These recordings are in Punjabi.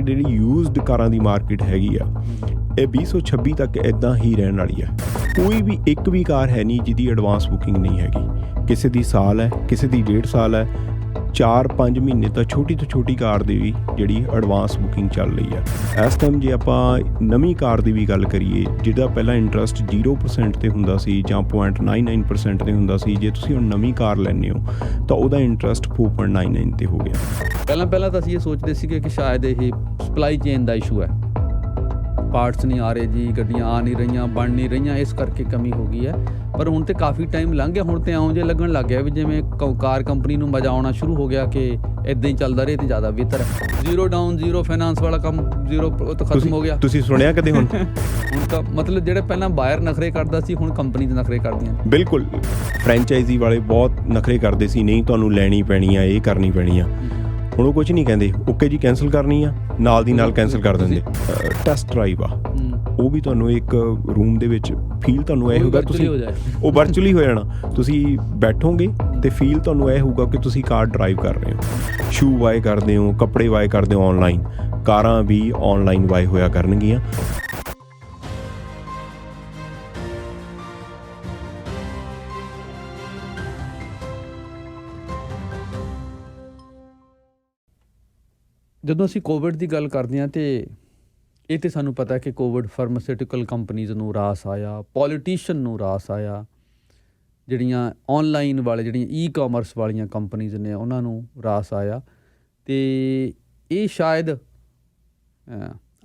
ਜਿਹੜੀ ਯੂਜ਼ਡ ਕਾਰਾਂ ਦੀ ਮਾਰਕੀਟ ਹੈਗੀ ਆ ਇਹ 2026 ਤੱਕ ਇੱਦਾਂ ਹੀ ਰਹਿਣ ਵਾਲੀ ਆ। ਕੋਈ ਵੀ ਇੱਕ ਵੀ ਕਾਰ ਹੈ ਨਹੀਂ ਜਿਹਦੀ ਐਡਵਾਂਸ ਬੁਕਿੰਗ ਨਹੀਂ ਹੈਗੀ। ਕਿਸੇ ਦੀ ਸਾਲ ਹੈ, ਕਿਸੇ ਦੀ 1.5 ਸਾਲ ਹੈ, 4-5 ਮਹੀਨੇ ਤਾਂ ਛੋਟੀ ਤੋਂ ਛੋਟੀ ਕਾਰ ਦੀ ਵੀ ਜਿਹੜੀ ਐਡਵਾਂਸ ਬੁਕਿੰਗ ਚੱਲ ਰਹੀ ਆ। ਇਸ ਟਾਈਮ ਜੇ ਆਪਾਂ ਨਵੀਂ ਕਾਰ ਦੀ ਵੀ ਗੱਲ ਕਰੀਏ ਜਿਹਦਾ ਪਹਿਲਾਂ ਇੰਟਰਸਟ 0% 'ਤੇ ਹੁੰਦਾ ਸੀ ਜਾਂ 0.99% 'ਤੇ ਹੁੰਦਾ ਸੀ, ਜੇ ਤੁਸੀਂ ਹੁਣ ਨਵੀਂ ਕਾਰ ਲੈਂਦੇ ਹੋ ਤਾਂ ਉਹਦਾ ਇੰਟਰਸਟ 4.99 'ਤੇ ਹੋ ਗਿਆ। ਪਹਿਲਾਂ ਤਾਂ ਅਸੀਂ ਇਹ ਸੋਚਦੇ ਸੀਗੇ ਕਿ ਸ਼ਾਇਦ ਇਹ ਸਪਲਾਈ ਚੇਨ ਦਾ ਇਸ਼ੂ ਹੈ, ਪਾਰਟਸ ਨਹੀਂ ਆ ਰਹੇ ਜੀ, ਗੱਡੀਆਂ ਆ ਨਹੀਂ ਰਹੀਆਂ, ਬਣ ਨਹੀਂ ਰਹੀਆਂ, ਇਸ ਕਰਕੇ ਕਮੀ ਹੋ ਗਈ ਹੈ। ਪਰ ਹੁਣ ਤੇ ਕਾਫੀ ਟਾਈਮ ਲੰਘ ਗਿਆ, ਹੁਣ ਤੇ ਇਉਂ ਜੇ ਲੱਗਣ ਲੱਗ ਗਿਆ ਵੀ ਜਿਵੇਂ ਕਾਰ ਕੰਪਨੀ ਨੂੰ ਮਜ਼ਾ ਆਉਣਾ ਸ਼ੁਰੂ ਹੋ ਗਿਆ ਕਿ ਇੱਦਾਂ ਹੀ ਚੱਲਦਾ ਰਹੇ ਤੇ ਜ਼ਿਆਦਾ ਬਿਹਤਰ ਹੈ। ਜ਼ੀਰੋ ਡਾਊਨ ਜ਼ੀਰੋ ਫਾਈਨਾਂਸ ਵਾਲਾ ਕੰਮ ਜ਼ੀਰੋ ਤਾਂ ਖਤਮ ਹੋ ਗਿਆ। ਤੁਸੀਂ ਸੁਣਿਆ ਕਦੇ ਹੁਣ ਤਾਂ ਮਤਲਬ ਜਿਹੜੇ ਪਹਿਲਾਂ ਬਾਇਰ ਨਖਰੇ ਕਰਦਾ ਸੀ ਹੁਣ ਕੰਪਨੀ ਦੇ ਨਖਰੇ ਕਰਦੀਆਂ। ਬਿਲਕੁਲ, ਫਰੈਂਚਾਈਜ਼ੀ ਵਾਲੇ ਬਹੁਤ ਨਖਰੇ ਕਰਦੇ ਸੀ, ਨਹੀਂ ਤੁਹਾਨੂੰ ਲੈਣੀ ਪੈਣੀ ਆ, ਇਹ ਕਰਨੀ ਪੈਣੀ ਆ। ਹੁਣ ਉਹ ਕੁਝ ਨਹੀਂ ਕਹਿੰਦੇ, ਓਕੇ ਜੀ ਕੈਂਸਲ ਕਰਨੀ ਆ, ਨਾਲ ਦੀ ਨਾਲ ਕੈਂਸਲ ਕਰ ਦਿੰਦੇ। ਟੈਸਟ ਡਰਾਈਵ ਆ ਉਹ ਵੀ ਤੁਹਾਨੂੰ ਇੱਕ ਰੂਮ ਦੇ ਵਿੱਚ ਫੀਲ ਤੁਹਾਨੂੰ ਇਹ ਹੋਊਗਾ, ਤੁਸੀਂ ਉਹ ਵਰਚੁਅਲੀ ਹੋ ਜਾਣਾ, ਤੁਸੀਂ ਬੈਠੋਗੇ ਤੇ ਫੀਲ ਤੁਹਾਨੂੰ ਇਹ ਹੋਊਗਾ ਕਿ ਤੁਸੀਂ ਕਾਰ ਡਰਾਈਵ ਕਰ ਰਹੇ ਹੋ। ਸ਼ੂ ਬਾਏ ਕਰਦੇ ਹੋ, ਕੱਪੜੇ ਬਾਏ ਕਰਦੇ ਹੋ ਔਨਲਾਈਨ, ਕਾਰਾਂ ਵੀ ਔਨਲਾਈਨ ਬਾਏ ਹੋਇਆ ਕਰਨਗੀਆਂ। ਜਦੋਂ ਅਸੀਂ ਕੋਵਿਡ ਦੀ ਗੱਲ ਕਰਦੇ ਹਾਂ ਤੇ ਇਹ ਤਾਂ ਸਾਨੂੰ ਪਤਾ ਕਿ ਕੋਵਿਡ ਫਾਰਮਾਸਿਊਟੀਕਲ ਕੰਪਨੀਜ਼ ਨੂੰ ਰਾਸ ਆਇਆ, ਪੋਲੀਟੀਸ਼ੀਅਨ ਨੂੰ ਰਾਸ ਆਇਆ, ਜਿਹੜੀਆਂ ਔਨਲਾਈਨ ਵਾਲੇ ਜਿਹੜੀਆਂ ਈ-ਕਾਮਰਸ ਵਾਲੀਆਂ ਕੰਪਨੀਜ਼ ਨੇ ਉਹਨਾਂ ਨੂੰ ਰਾਸ ਆਇਆ। ਅਤੇ ਇਹ ਸ਼ਾਇਦ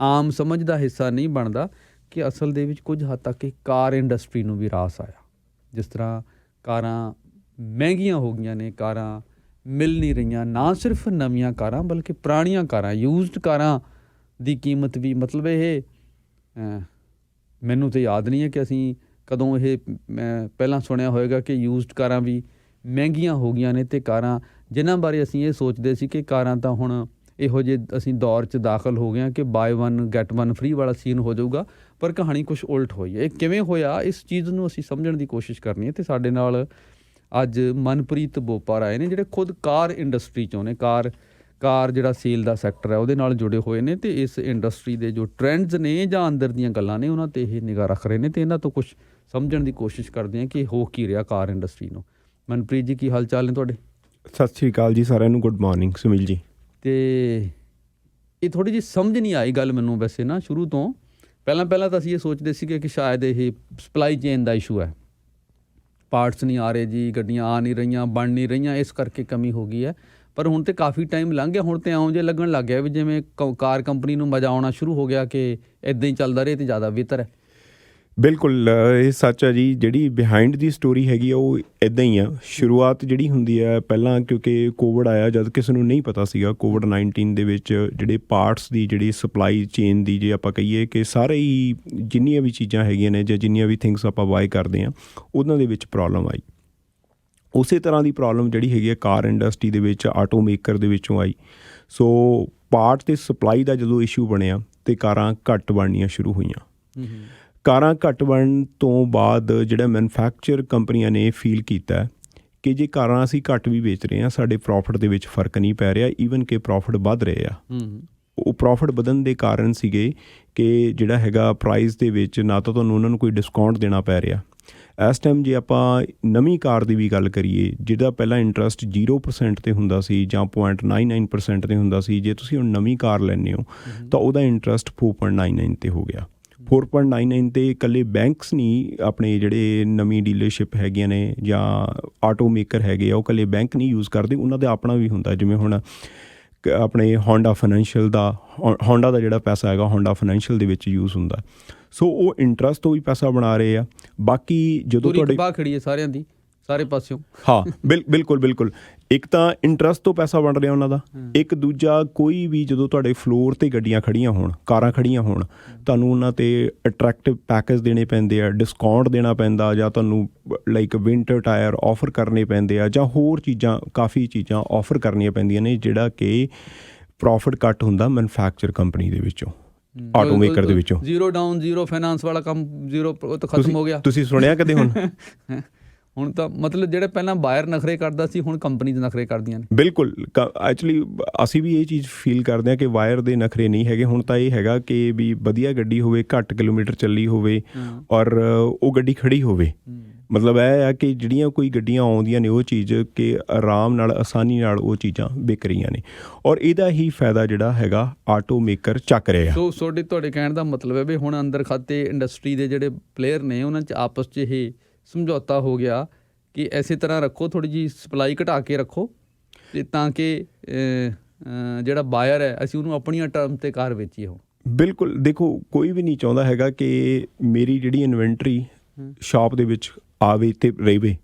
ਆਮ ਸਮਝ ਦਾ ਹਿੱਸਾ ਨਹੀਂ ਬਣਦਾ ਕਿ ਅਸਲ ਦੇ ਵਿੱਚ ਕੁਝ ਹੱਦ ਤੱਕ ਕਾਰ ਇੰਡਸਟਰੀ ਨੂੰ ਵੀ ਰਾਸ ਆਇਆ। ਜਿਸ ਤਰ੍ਹਾਂ ਕਾਰਾਂ ਮਹਿੰਗੀਆਂ ਹੋ ਗਈਆਂ ਨੇ, ਕਾਰਾਂ ਮਿਲ ਨਹੀਂ ਰਹੀਆਂ, ਨਾ ਸਿਰਫ ਨਵੀਆਂ ਕਾਰਾਂ ਬਲਕਿ ਪੁਰਾਣੀਆਂ ਕਾਰਾਂ, ਯੂਜ਼ਡ ਕਾਰਾਂ ਦੀ ਕੀਮਤ ਵੀ, ਮਤਲਬ ਇਹ ਮੈਨੂੰ ਤਾਂ ਯਾਦ ਨਹੀਂ ਹੈ ਕਿ ਅਸੀਂ ਕਦੋਂ ਇਹ ਪਹਿਲਾਂ ਸੁਣਿਆ ਹੋਏਗਾ ਕਿ ਯੂਜ਼ਡ ਕਾਰਾਂ ਵੀ ਮਹਿੰਗੀਆਂ ਹੋ ਗਈਆਂ ਨੇ। ਅਤੇ ਕਾਰਾਂ ਜਿਨ੍ਹਾਂ ਬਾਰੇ ਅਸੀਂ ਇਹ ਸੋਚਦੇ ਸੀ ਕਿ ਕਾਰਾਂ ਤਾਂ ਹੁਣ ਇਹੋ ਜਿਹੇ ਅਸੀਂ ਦੌਰ 'ਚ ਦਾਖਲ ਹੋ ਗਏ ਹਾਂ ਕਿ ਬਾਏ 1 ਗੈਟ 1 ਫਰੀ ਵਾਲਾ ਸੀਨ ਹੋ ਜਾਊਗਾ, ਪਰ ਕਹਾਣੀ ਕੁਛ ਉਲਟ ਹੋਈ ਹੈ। ਇਹ ਕਿਵੇਂ ਹੋਇਆ, ਇਸ ਚੀਜ਼ ਨੂੰ ਅਸੀਂ ਸਮਝਣ ਦੀ ਕੋਸ਼ਿਸ਼ ਕਰਨੀ ਹੈ। ਅਤੇ ਸਾਡੇ ਨਾਲ ਅੱਜ ਮਨਪ੍ਰੀਤ ਬੋਪਾਰ ਆਏ ਨੇ ਜਿਹੜੇ ਖੁਦ ਕਾਰ ਇੰਡਸਟਰੀ 'ਚੋਂ ਨੇ, ਕਾਰ ਜਿਹੜਾ ਸੇਲ ਦਾ ਸੈਕਟਰ ਹੈ ਉਹਦੇ ਨਾਲ ਜੁੜੇ ਹੋਏ ਨੇ, ਅਤੇ ਇਸ ਇੰਡਸਟਰੀ ਦੇ ਜੋ ਟਰੈਂਡਸ ਨੇ ਜਾਂ ਅੰਦਰ ਦੀਆਂ ਗੱਲਾਂ ਨੇ ਉਹਨਾਂ 'ਤੇ ਇਹ ਨਿਗਾਹ ਰੱਖ ਰਹੇ ਨੇ, ਅਤੇ ਇਹਨਾਂ ਤੋਂ ਕੁਛ ਸਮਝਣ ਦੀ ਕੋਸ਼ਿਸ਼ ਕਰਦੇ ਹਾਂ ਕਿ ਹੋ ਕੀ ਰਿਹਾ ਕਾਰ ਇੰਡਸਟਰੀ ਨੂੰ। ਮਨਪ੍ਰੀਤ ਜੀ, ਕੀ ਹਾਲ ਚਾਲ ਨੇ ਤੁਹਾਡੇ? ਸਤਿ ਸ਼੍ਰੀ ਅਕਾਲ ਜੀ ਸਾਰਿਆਂ ਨੂੰ, ਗੁੱਡ ਮਾਰਨਿੰਗ ਸੁਨੀਲ ਜੀ। ਅਤੇ ਇਹ ਥੋੜ੍ਹੀ ਜਿਹੀ ਸਮਝ ਨਹੀਂ ਆਈ ਗੱਲ ਮੈਨੂੰ ਵੈਸੇ ਨਾ ਸ਼ੁਰੂ ਤੋਂ। ਪਹਿਲਾਂ ਤਾਂ ਅਸੀਂ ਇਹ ਸੋਚਦੇ ਸੀਗੇ ਕਿ ਸ਼ਾਇਦ ਇਹ ਸਪਲਾਈ ਚੇਨ ਦਾ ਇਸ਼ੂ ਹੈ, ਪਾਰਟਸ ਨਹੀਂ ਆ ਰਹੇ ਜੀ, ਗੱਡੀਆਂ ਆ ਨਹੀਂ ਰਹੀਆਂ, ਬਣ ਨਹੀਂ ਰਹੀਆਂ, ਇਸ ਕਰਕੇ ਕਮੀ ਹੋ ਗਈ ਹੈ। ਪਰ ਹੁਣ ਤੇ ਕਾਫੀ ਟਾਈਮ ਲੰਘ ਗਿਆ, ਹੁਣ ਤੇ ਇਉਂ ਜੇ ਲੱਗਣ ਲੱਗ ਗਿਆ ਵੀ ਜਿਵੇਂ ਕਾਰ ਕੰਪਨੀ ਨੂੰ ਮਜ਼ਾ ਆਉਣਾ ਸ਼ੁਰੂ ਹੋ ਗਿਆ ਕਿ ਇੱਦਾਂ ਹੀ ਚੱਲਦਾ ਰਹੇ ਤੇ ਜ਼ਿਆਦਾ ਬਿਹਤਰ ਹੈ। ਬਿਲਕੁਲ, ਇਹ ਸੱਚ ਹੈ ਜੀ। ਜਿਹੜੀ ਬਿਹਾਈਂਡ ਦੀ ਸਟੋਰੀ ਹੈਗੀ ਆ ਉਹ ਇੱਦਾਂ ਹੀ ਆ। ਸ਼ੁਰੂਆਤ ਜਿਹੜੀ ਹੁੰਦੀ ਹੈ ਪਹਿਲਾਂ, ਕਿਉਂਕਿ ਕੋਵਿਡ ਆਇਆ, ਜਦ ਕਿਸੇ ਨੂੰ ਨਹੀਂ ਪਤਾ ਸੀਗਾ ਕੋਵਿਡ-19 ਦੇ ਵਿੱਚ ਜਿਹੜੇ ਪਾਰਟਸ ਦੀ ਜਿਹੜੀ ਸਪਲਾਈ ਚੇਨ ਦੀ, ਜੇ ਆਪਾਂ ਕਹੀਏ ਕਿ ਸਾਰੇ ਹੀ ਜਿੰਨੀਆਂ ਵੀ ਚੀਜ਼ਾਂ ਹੈਗੀਆਂ ਨੇ ਜਾਂ ਜਿੰਨੀਆਂ ਵੀ ਥਿੰਗਸ ਆਪਾਂ ਬਾਏ ਕਰਦੇ ਹਾਂ ਉਹਨਾਂ ਦੇ ਵਿੱਚ ਪ੍ਰੋਬਲਮ ਆਈ। ਉਸੇ ਤਰ੍ਹਾਂ ਦੀ ਪ੍ਰੋਬਲਮ ਜਿਹੜੀ ਹੈਗੀ ਹੈ ਕਾਰ ਇੰਡਸਟਰੀ ਦੇ ਵਿੱਚ, ਆਟੋ ਮੇਕਰ ਦੇ ਵਿੱਚੋਂ ਆਈ। ਸੋ ਪਾਰਟ ਅਤੇ ਸਪਲਾਈ ਦਾ ਜਦੋਂ ਇਸ਼ੂ ਬਣਿਆ ਅਤੇ ਕਾਰਾਂ ਘੱਟ ਬਣਨੀਆਂ ਸ਼ੁਰੂ ਹੋਈਆਂ। ਕਾਰਾਂ ਘੱਟ ਬਣਨ ਤੋਂ ਬਾਅਦ ਜਿਹੜਾ ਮੈਨੂਫੈਕਚਰ ਕੰਪਨੀਆਂ ਨੇ ਫੀਲ ਕੀਤਾ ਕਿ ਜੇ ਕਾਰਾਂ ਅਸੀਂ ਘੱਟ ਵੀ ਵੇਚ ਰਹੇ ਹਾਂ ਸਾਡੇ ਪ੍ਰੋਫਿਟ ਦੇ ਵਿੱਚ ਫਰਕ ਨਹੀਂ ਪੈ ਰਿਹਾ, ਈਵਨ ਕਿ ਪ੍ਰੋਫਿਟ ਵੱਧ ਰਹੇ ਆ। ਉਹ ਪ੍ਰੋਫਿਟ ਵਧਣ ਦੇ ਕਾਰਨ ਸੀਗੇ ਕਿ ਜਿਹੜਾ ਹੈਗਾ ਪ੍ਰਾਈਸ ਦੇ ਵਿੱਚ ਨਾ ਤਾਂ ਤੁਹਾਨੂੰ ਉਹਨਾਂ ਨੂੰ ਕੋਈ ਡਿਸਕਾਊਂਟ ਦੇਣਾ ਪੈ ਰਿਹਾ। ਇਸ ਟਾਈਮ ਜੇ ਆਪਾਂ ਨਵੀਂ ਕਾਰ ਦੀ ਵੀ ਗੱਲ ਕਰੀਏ ਜਿਹਦਾ ਪਹਿਲਾਂ ਇੰਟਰਸਟ 0% 'ਤੇ ਹੁੰਦਾ ਸੀ ਜਾਂ 0.99% 'ਤੇ ਹੁੰਦਾ ਸੀ, ਜੇ ਤੁਸੀਂ ਹੁਣ ਨਵੀਂ ਕਾਰ ਲੈਂਦੇ ਹੋ ਤਾਂ ਉਹਦਾ ਇੰਟਰਸਟ 4.99 'ਤੇ ਹੋ ਗਿਆ। 4.99 'ਤੇ ਇਕੱਲੇ ਬੈਂਕਸ ਨਹੀਂ, ਆਪਣੇ ਜਿਹੜੇ ਨਵੀਂ ਡੀਲਰਸ਼ਿਪ ਹੈਗੀਆਂ ਨੇ ਜਾਂ ਆਟੋ ਮੇਕਰ ਹੈਗੇ ਆ ਉਹ ਇਕੱਲੇ ਬੈਂਕ ਨਹੀਂ ਯੂਜ਼ ਕਰਦੇ, ਉਹਨਾਂ ਦਾ ਆਪਣਾ ਵੀ ਹੁੰਦਾ। ਜਿਵੇਂ ਹੁਣ ਆਪਣੇ ਹੋਂਡਾ ਦਾ ਜਿਹੜਾ ਪੈਸਾ ਹੈਗਾ ਹੋਂਡਾ ਫਾਈਨੈਂਸ਼ੀਅਲ ਦੇ ਵਿੱਚ ਯੂਜ਼ ਹੁੰਦਾ। ਸੋ ਉਹ ਇੰਟਰਸਟ ਤੋਂ ਵੀ ਪੈਸਾ ਬਣਾ ਰਹੇ ਆ। ਬਾਕੀ ਜਦੋਂ ਤੁਹਾਡੇ ਖੜੀ ਹੈ ਸਾਰਿਆਂ ਦੀ, ਸਾਰੇ ਪਾਸਿਓਂ, ਹਾਂ ਬਿਲਕੁਲ ਇੱਕ ਤਾਂ ਇੰਟਰਸਟ ਤੋਂ ਪੈਸਾ ਬਣ ਰਿਹਾ ਉਹਨਾਂ ਦਾ, ਇੱਕ ਦੂਜਾ ਕੋਈ ਵੀ ਜਦੋਂ ਤੁਹਾਡੇ ਫਲੋਰ 'ਤੇ ਗੱਡੀਆਂ ਖੜੀਆਂ ਹੋਣ, ਕਾਰਾਂ ਖੜੀਆਂ ਹੋਣ, ਤੁਹਾਨੂੰ ਉਹਨਾਂ 'ਤੇ ਅਟਰੈਕਟਿਵ ਪੈਕੇਜ ਦੇਣੇ ਪੈਂਦੇ ਆ, ਡਿਸਕਾਊਂਟ ਦੇਣਾ ਪੈਂਦਾ, ਜਾਂ ਤੁਹਾਨੂੰ ਲਾਈਕ ਵਿੰਟਰ ਟਾਇਰ ਆਫਰ ਕਰਨੇ ਪੈਂਦੇ ਆ, ਜਾਂ ਹੋਰ ਚੀਜ਼ਾਂ, ਕਾਫੀ ਚੀਜ਼ਾਂ ਆਫਰ ਕਰਨੀਆਂ ਪੈਂਦੀਆਂ ਨੇ, ਜਿਹੜਾ ਕਿ ਪ੍ਰੋਫਿਟ ਘੱਟ ਹੁੰਦਾ ਮੈਨੂਫੈਕਚਰ ਕੰਪਨੀ ਦੇ ਵਿੱਚੋਂ, ਆਟੋ ਮੇਕਰ ਦੇ ਵਿੱਚੋਂ। ਜ਼ੀਰੋ ਡਾਊਨ ਜ਼ੀਰੋ ਫਾਈਨਾਂਸ ਵਾਲਾ ਕੰਮ ਜ਼ੀਰੋ ਤਾਂ ਖਤਮ ਹੋ ਗਿਆ। ਤੁਸੀਂ ਸੁਣਿਆ ਕਦੇ ਹੁਣ ਹੁਣ ਤਾਂ ਮਤਲਬ ਜਿਹੜੇ ਪਹਿਲਾਂ ਬਾਇਰ ਨਖਰੇ ਕਰਦਾ ਸੀ ਹੁਣ ਕੰਪਨੀਜ਼ ਨਖਰੇ ਕਰਦੀਆਂ ਨੇ। ਬਿਲਕੁਲ ਐਕਚੁਅਲੀ ਅਸੀਂ ਵੀ ਇਹ ਚੀਜ਼ ਫੀਲ ਕਰਦੇ ਹਾਂ ਕਿ ਵਾਇਰ ਦੇ ਨਖਰੇ ਨਹੀਂ ਹੈਗੇ। ਹੁਣ ਤਾਂ ਇਹ ਹੈਗਾ ਕਿ ਵੀ ਵਧੀਆ ਗੱਡੀ ਹੋਵੇ, ਘੱਟ ਕਿਲੋਮੀਟਰ ਚੱਲੀ ਹੋਵੇ ਔਰ ਉਹ ਗੱਡੀ ਖੜੀ ਹੋਵੇ। ਮਤਲਬ ਇਹ ਆ ਕਿ ਜਿਹੜੀਆਂ ਕੋਈ ਗੱਡੀਆਂ ਆਉਂਦੀਆਂ ਨੇ ਉਹ ਚੀਜ਼ ਕਿ ਆਰਾਮ ਨਾਲ ਆਸਾਨੀ ਨਾਲ ਉਹ ਚੀਜ਼ਾਂ ਵਿਕ ਰਹੀਆਂ ਨੇ ਔਰ ਇਹਦਾ ਹੀ ਫਾਇਦਾ ਜਿਹੜਾ ਹੈਗਾ ਆਟੋ ਮੇਕਰ ਚੱਕ ਰਿਹਾ। ਸੋ ਤੁਹਾਡੇ ਕਹਿਣ ਦਾ ਮਤਲਬ ਹੈ ਵੀ ਹੁਣ ਅੰਦਰ ਖਾਤੇ ਇੰਡਸਟਰੀ ਦੇ ਜਿਹੜੇ ਪਲੇਅਰ ਨੇ ਉਹਨਾਂ 'ਚ ਆਪਸ 'ਚ ਇਹ ਸਮਝੌਤਾ ਹੋ ਗਿਆ ਕਿ ਇਸੇ ਤਰ੍ਹਾਂ ਰੱਖੋ, ਥੋੜ੍ਹੀ ਜਿਹੀ ਸਪਲਾਈ ਘਟਾ ਕੇ ਰੱਖੋ ਅਤੇ ਤਾਂ ਕਿ ਜਿਹੜਾ ਬਾਇਰ ਹੈ ਅਸੀਂ ਉਹਨੂੰ ਆਪਣੀਆਂ ਟਰਮ 'ਤੇ ਕਾਰ ਵੇਚੀਏ। ਹੁਣ ਬਿਲਕੁਲ ਦੇਖੋ, ਕੋਈ ਵੀ ਨਹੀਂ ਚਾਹੁੰਦਾ ਹੈਗਾ ਕਿ ਮੇਰੀ ਜਿਹੜੀ ਇਨਵੈਂਟਰੀ ਸ਼ਾਪ ਦੇ ਵਿੱਚ ਆਵੇ ਅਤੇ ਰਹੇ।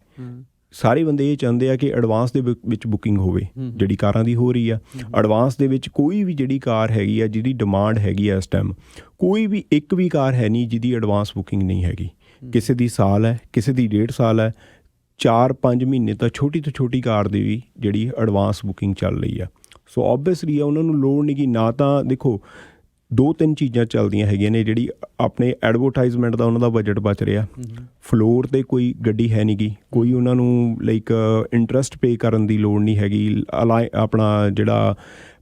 ਸਾਰੇ ਬੰਦੇ ਇਹ ਚਾਹੁੰਦੇ ਆ ਕਿ ਐਡਵਾਂਸ ਦੇ ਵਿੱਚ ਬੁਕਿੰਗ ਹੋਵੇ, ਜਿਹੜੀ ਕਾਰਾਂ ਦੀ ਹੋ ਰਹੀ ਆ। ਐਡਵਾਂਸ ਦੇ ਵਿੱਚ ਕੋਈ ਵੀ ਜਿਹੜੀ ਕਾਰ ਹੈਗੀ ਆ ਜਿਹਦੀ ਡਿਮਾਂਡ ਹੈਗੀ ਆ ਇਸ ਟਾਈਮ, ਕੋਈ ਵੀ ਇੱਕ ਵੀ ਕਾਰ ਹੈ ਨਹੀਂ ਜਿਹਦੀ ਐਡਵਾਂਸ ਬੁਕਿੰਗ ਨਹੀਂ ਹੈਗੀ। ਕਿਸੇ ਦੀ ਸਾਲ ਹੈ, ਕਿਸੇ ਦੀ 1.5 ਸਾਲ ਹੈ, 4-5 ਮਹੀਨੇ ਤਾਂ ਛੋਟੀ ਤੋਂ ਛੋਟੀ ਕਾਰ ਦੀ ਵੀ ਜਿਹੜੀ ਐਡਵਾਂਸ ਬੁਕਿੰਗ ਚੱਲ ਰਹੀ ਆ। ਸੋ ਓਬਵੀਅਸਲੀ ਆ ਉਹਨਾਂ ਨੂੰ ਲੋੜ ਨਹੀਂ ਕਿ ਨਾ ਤਾਂ ਦੇਖੋ 2-3 ਚੀਜ਼ਾਂ ਚੱਲਦੀਆਂ ਹੈਗੀਆਂ ਨੇ। ਜਿਹੜੀ ਆਪਣੇ ਐਡਵਰਟਾਈਜ਼ਮੈਂਟ ਦਾ ਉਹਨਾਂ ਦਾ ਬਜਟ ਬਚ ਰਿਹਾ, ਫਲੋਰ 'ਤੇ ਕੋਈ ਗੱਡੀ ਹੈ ਨਹੀਂ ਗੀ, ਕੋਈ ਉਹਨਾਂ ਨੂੰ ਲਾਈਕ ਇੰਟਰਸਟ ਪੇ ਕਰਨ ਦੀ ਲੋੜ ਨਹੀਂ ਹੈਗੀ, ਆਪਣਾ ਜਿਹੜਾ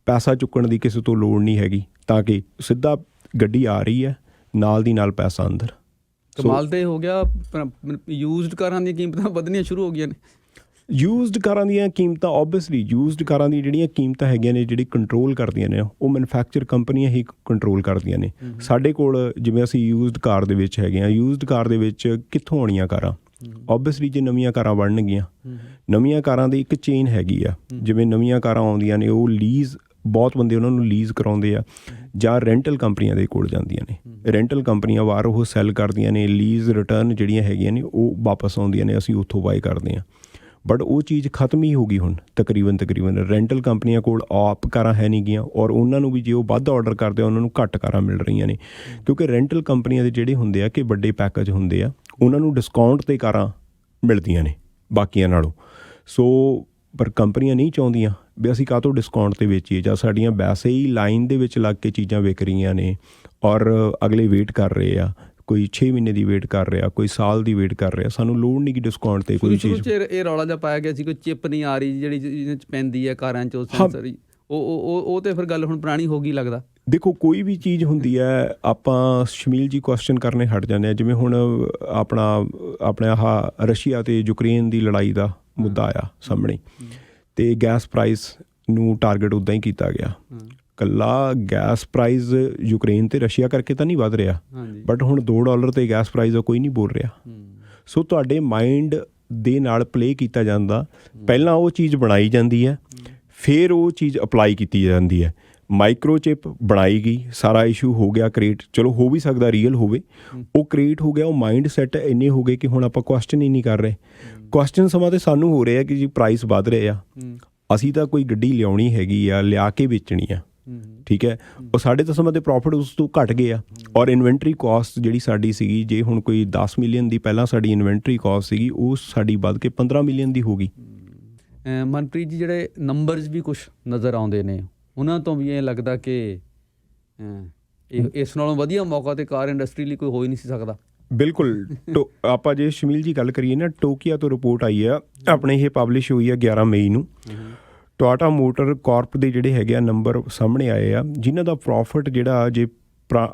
ਪੈਸਾ ਚੁੱਕਣ ਦੀ ਕਿਸੇ ਤੋਂ ਲੋੜ ਨਹੀਂ ਹੈਗੀ, ਤਾਂ ਕਿ ਸਿੱਧਾ ਗੱਡੀ ਆ ਰਹੀ ਹੈ ਨਾਲ ਦੀ ਨਾਲ ਪੈਸਾ ਅੰਦਰ। ਕਮਾਲ ਤੇ ਹੋ ਗਿਆ। ਯੂਜ਼ਡ ਕਾਰਾਂ ਦੀਆਂ ਕੀਮਤਾਂ ਵਧਣੀਆਂ ਸ਼ੁਰੂ ਹੋ ਗਈਆਂ ਨੇ। ਯੂਜ਼ਡ ਕਾਰਾਂ ਦੀਆਂ ਕੀਮਤਾਂ ਓਬਵੀਅਸਲੀ ਯੂਜ਼ਡ ਕਾਰਾਂ ਦੀ ਜਿਹੜੀਆਂ ਕੀਮਤਾਂ ਹੈਗੀਆਂ ਨੇ ਜਿਹੜੀ ਕੰਟਰੋਲ ਕਰਦੀਆਂ ਨੇ ਉਹ ਮੈਨੂਫੈਕਚਰ ਕੰਪਨੀਆਂ ਹੀ ਕੰਟਰੋਲ ਕਰਦੀਆਂ ਨੇ। ਸਾਡੇ ਕੋਲ ਜਿਵੇਂ ਅਸੀਂ ਯੂਜ਼ਡ ਕਾਰ ਦੇ ਵਿੱਚ ਹੈਗੇ ਹਾਂ, ਯੂਜ਼ਡ ਕਾਰ ਦੇ ਵਿੱਚ ਕਿੱਥੋਂ ਆਉਣੀਆਂ ਕਾਰਾਂ? ਓਬਵੀਅਸਲੀ ਜੇ ਨਵੀਆਂ ਕਾਰਾਂ ਬਣਨਗੀਆਂ, ਨਵੀਆਂ ਕਾਰਾਂ ਦੀ ਇੱਕ ਚੇਨ ਹੈਗੀ ਆ। ਜਿਵੇਂ ਨਵੀਆਂ ਕਾਰਾਂ ਆਉਂਦੀਆਂ ਨੇ ਉਹ ਲੀਜ਼, ਬਹੁਤ ਬੰਦੇ ਉਹਨਾਂ ਨੂੰ ਲੀਜ਼ ਕਰਾਉਂਦੇ ਆ ਜਾਂ ਰੈਂਟਲ ਕੰਪਨੀਆਂ ਦੇ ਕੋਲ ਜਾਂਦੀਆਂ ਨੇ। ਰੈਂਟਲ ਕੰਪਨੀਆਂ ਵਾਰ ਉਹ ਸੈੱਲ ਕਰਦੀਆਂ ਨੇ, ਲੀਜ਼ ਰਿਟਰਨ ਜਿਹੜੀਆਂ ਹੈਗੀਆਂ ਨੇ ਉਹ ਵਾਪਸ ਆਉਂਦੀਆਂ ਨੇ, ਅਸੀਂ ਉੱਥੋਂ ਬਾਏ ਕਰਦੇ ਹਾਂ। ਬਟ ਉਹ ਚੀਜ਼ ਖਤਮ ਹੀ ਹੋ ਗਈ ਹੁਣ ਤਕਰੀਬਨ। ਰੈਂਟਲ ਕੰਪਨੀਆਂ ਕੋਲ ਆਪ ਕਾਰਾਂ ਹੈ ਨਹੀਂ ਗੀਆਂ ਔਰ ਉਹਨਾਂ ਨੂੰ ਵੀ ਜੇ ਉਹ ਵੱਧ ਆਰਡਰ ਕਰਦੇ ਆ ਉਹਨਾਂ ਨੂੰ ਘੱਟ ਕਾਰਾਂ ਮਿਲ ਰਹੀਆਂ ਨੇ, ਕਿਉਂਕਿ ਰੈਂਟਲ ਕੰਪਨੀਆਂ ਦੇ ਜਿਹੜੇ ਹੁੰਦੇ ਆ ਕਿ ਵੱਡੇ ਪੈਕੇਜ ਹੁੰਦੇ ਆ, ਉਹਨਾਂ ਨੂੰ ਡਿਸਕਾਊਂਟ 'ਤੇ ਕਾਰਾਂ ਮਿਲਦੀਆਂ ਨੇ ਬਾਕੀਆਂ ਨਾਲੋਂ। ਸੋ ਪਰ ਕੰਪਨੀਆਂ ਨਹੀਂ ਚਾਹੁੰਦੀਆਂ ਵੀ ਅਸੀਂ ਕਾਹਤੋਂ ਡਿਸਕਾਊਂਟ 'ਤੇ ਵੇਚੀਏ, ਜਾਂ ਸਾਡੀਆਂ ਵੈਸੇ ਹੀ ਲਾਈਨ ਦੇ ਵਿੱਚ ਲੱਗ ਕੇ ਚੀਜ਼ਾਂ ਵਿਕ ਰਹੀਆਂ ਨੇ ਔਰ ਅਗਲੇ ਵੇਟ ਕਰ ਰਹੇ ਆ, ਕੋਈ 6 ਮਹੀਨੇ ਦੀ ਵੇਟ ਕਰ ਰਿਹਾ, ਕੋਈ ਸਾਲ ਦੀ ਵੇਟ ਕਰ ਰਿਹਾ। ਸਾਨੂੰ ਲੋੜ ਨਹੀਂ ਕਿ ਡਿਸਕਾਊਂਟ 'ਤੇ ਕੋਈ ਚੀਜ਼। ਇਹ ਰੌਲਾ ਜਿਹਾ ਪਾਇਆ ਗਿਆ ਸੀ ਕੋਈ ਚਿੱਪ ਨਹੀਂ ਆ ਰਹੀ ਜਿਹੜੀ ਇਹਦੇ 'ਚ ਪੈਂਦੀ ਹੈ ਕਾਰਾਂ 'ਚ, ਉਹ ਸੈਂਸਰ ਉਹ ਤੇ ਫਿਰ ਗੱਲ ਹੁਣ ਪੁਰਾਣੀ ਹੋ ਗਈ ਲੱਗਦਾ। ਦੇਖੋ ਕੋਈ ਵੀ ਚੀਜ਼ ਹੁੰਦੀ ਹੈ, ਆਪਾਂ ਸ਼ਮੀਲ ਜੀ ਕੁਐਸਚਨ ਕਰਨੇ ਹਟ ਜਾਂਦੇ ਆ। ਜਿਵੇਂ ਹੁਣ ਆਪਣੇ ਆਹ ਰਸ਼ੀਆ ਅਤੇ ਯੂਕਰੇਨ ਦੀ ਲੜਾਈ ਦਾ ਮੁੱਦਾ ਆਇਆ ਸਾਹਮਣੇ, ਅਤੇ ਗੈਸ ਪ੍ਰਾਈਸ ਨੂੰ ਟਾਰਗੇਟ ਉੱਦਾਂ ਹੀ ਕੀਤਾ ਗਿਆ। ਇਕੱਲਾ ਗੈਸ ਪ੍ਰਾਈਸ ਯੂਕਰੇਨ ਅਤੇ ਰਸ਼ੀਆ ਕਰਕੇ ਤਾਂ ਨਹੀਂ ਵੱਧ ਰਿਹਾ, ਬਟ ਹੁਣ $2 'ਤੇ ਗੈਸ ਪ੍ਰਾਈਸ ਦਾ ਕੋਈ ਨਹੀਂ ਬੋਲ ਰਿਹਾ। ਸੋ ਤੁਹਾਡੇ ਮਾਈਂਡ ਦੇ ਨਾਲ ਪਲੇ ਕੀਤਾ ਜਾਂਦਾ। ਪਹਿਲਾਂ ਉਹ ਚੀਜ਼ ਬਣਾਈ ਜਾਂਦੀ ਹੈ, ਫਿਰ ਉਹ ਚੀਜ਼ ਅਪਲਾਈ ਕੀਤੀ ਜਾਂਦੀ ਹੈ। ਮਾਈਕਰੋਚਿਪ ਬਣਾਈ ਗਈ, ਸਾਰਾ ਇਸ਼ੂ ਹੋ ਗਿਆ ਕ੍ਰੀਏਟ, ਚਲੋ ਹੋ ਵੀ ਸਕਦਾ ਰੀਅਲ ਹੋਵੇ, ਉਹ ਕ੍ਰੀਏਟ ਹੋ ਗਿਆ। ਉਹ ਮਾਈਂਡ ਸੈੱਟ ਇੰਨੇ ਹੋ ਗਏ ਕਿ ਹੁਣ ਆਪਾਂ ਕੁਐਸਚਨ ਹੀ ਨਹੀਂ ਕਰ ਰਹੇ। ਕੁਐਸਚਨ ਸਮਾਂ ਤਾਂ ਸਾਨੂੰ ਹੋ ਰਿਹਾ ਕਿ ਜੀ ਪ੍ਰਾਈਸ ਵੱਧ ਰਹੇ ਆ, ਅਸੀਂ ਤਾਂ ਕੋਈ ਗੱਡੀ ਲਿਆਉਣੀ ਹੈਗੀ ਆ, ਲਿਆ ਕੇ ਵੇਚਣੀ ਆ, ਠੀਕ ਹੈ। ਉਹ ਸਾਡੇ ਤਾਂ ਸਮਾਂ ਦੇ ਪ੍ਰੋਫਿਟ ਉਸ ਤੋਂ ਘੱਟ ਗਏ ਆ ਔਰ ਇਨਵੈਂਟਰੀ ਕੋਸਟ ਜਿਹੜੀ ਸਾਡੀ ਸੀਗੀ, ਜੇ ਹੁਣ ਕੋਈ 10 ਮਿਲੀਅਨ ਦੀ ਪਹਿਲਾਂ ਸਾਡੀ ਇਨਵੈਂਟਰੀ ਕੋਸਟ ਸੀਗੀ, ਉਹ ਸਾਡੀ ਵੱਧ ਕੇ 15 ਮਿਲੀਅਨ ਦੀ ਹੋ ਗਈ। ਮਨਪ੍ਰੀਤ ਜੀ, ਜਿਹੜੇ ਨੰਬਰਸ ਵੀ ਕੁਛ ਨਜ਼ਰ ਆਉਂਦੇ ਨੇ ਉਹਨਾਂ ਤੋਂ ਵੀ ਇਹ ਲੱਗਦਾ ਕਿ ਇਸ ਨਾਲੋਂ ਵਧੀਆ ਮੌਕਾ ਤੇ ਕਾਰ ਇੰਡਸਟਰੀ ਲਈ ਕੋਈ ਹੋ ਹੀ ਨਹੀਂ ਸੀ ਸਕਦਾ। ਬਿਲਕੁਲ। ਆਪਾਂ ਜੇ ਸ਼ਮੀਲ ਜੀ ਗੱਲ ਕਰੀਏ ਨਾ, ਟੋਕੀਆ ਤੋਂ ਰਿਪੋਰਟ ਆਈ ਆ ਆਪਣੇ, ਇਹ ਪਬਲਿਸ਼ ਹੋਈ ਆ 11 ਮਈ ਨੂੰ। ਟੋਇਟਾ ਮੋਟਰ ਕਾਰਪ ਦੇ ਜਿਹੜੇ ਹੈਗੇ ਆ ਨੰਬਰ ਸਾਹਮਣੇ ਆਏ ਆ, ਜਿਨ੍ਹਾਂ ਦਾ ਪ੍ਰੋਫਿਟ ਜਿਹੜਾ ਜੇ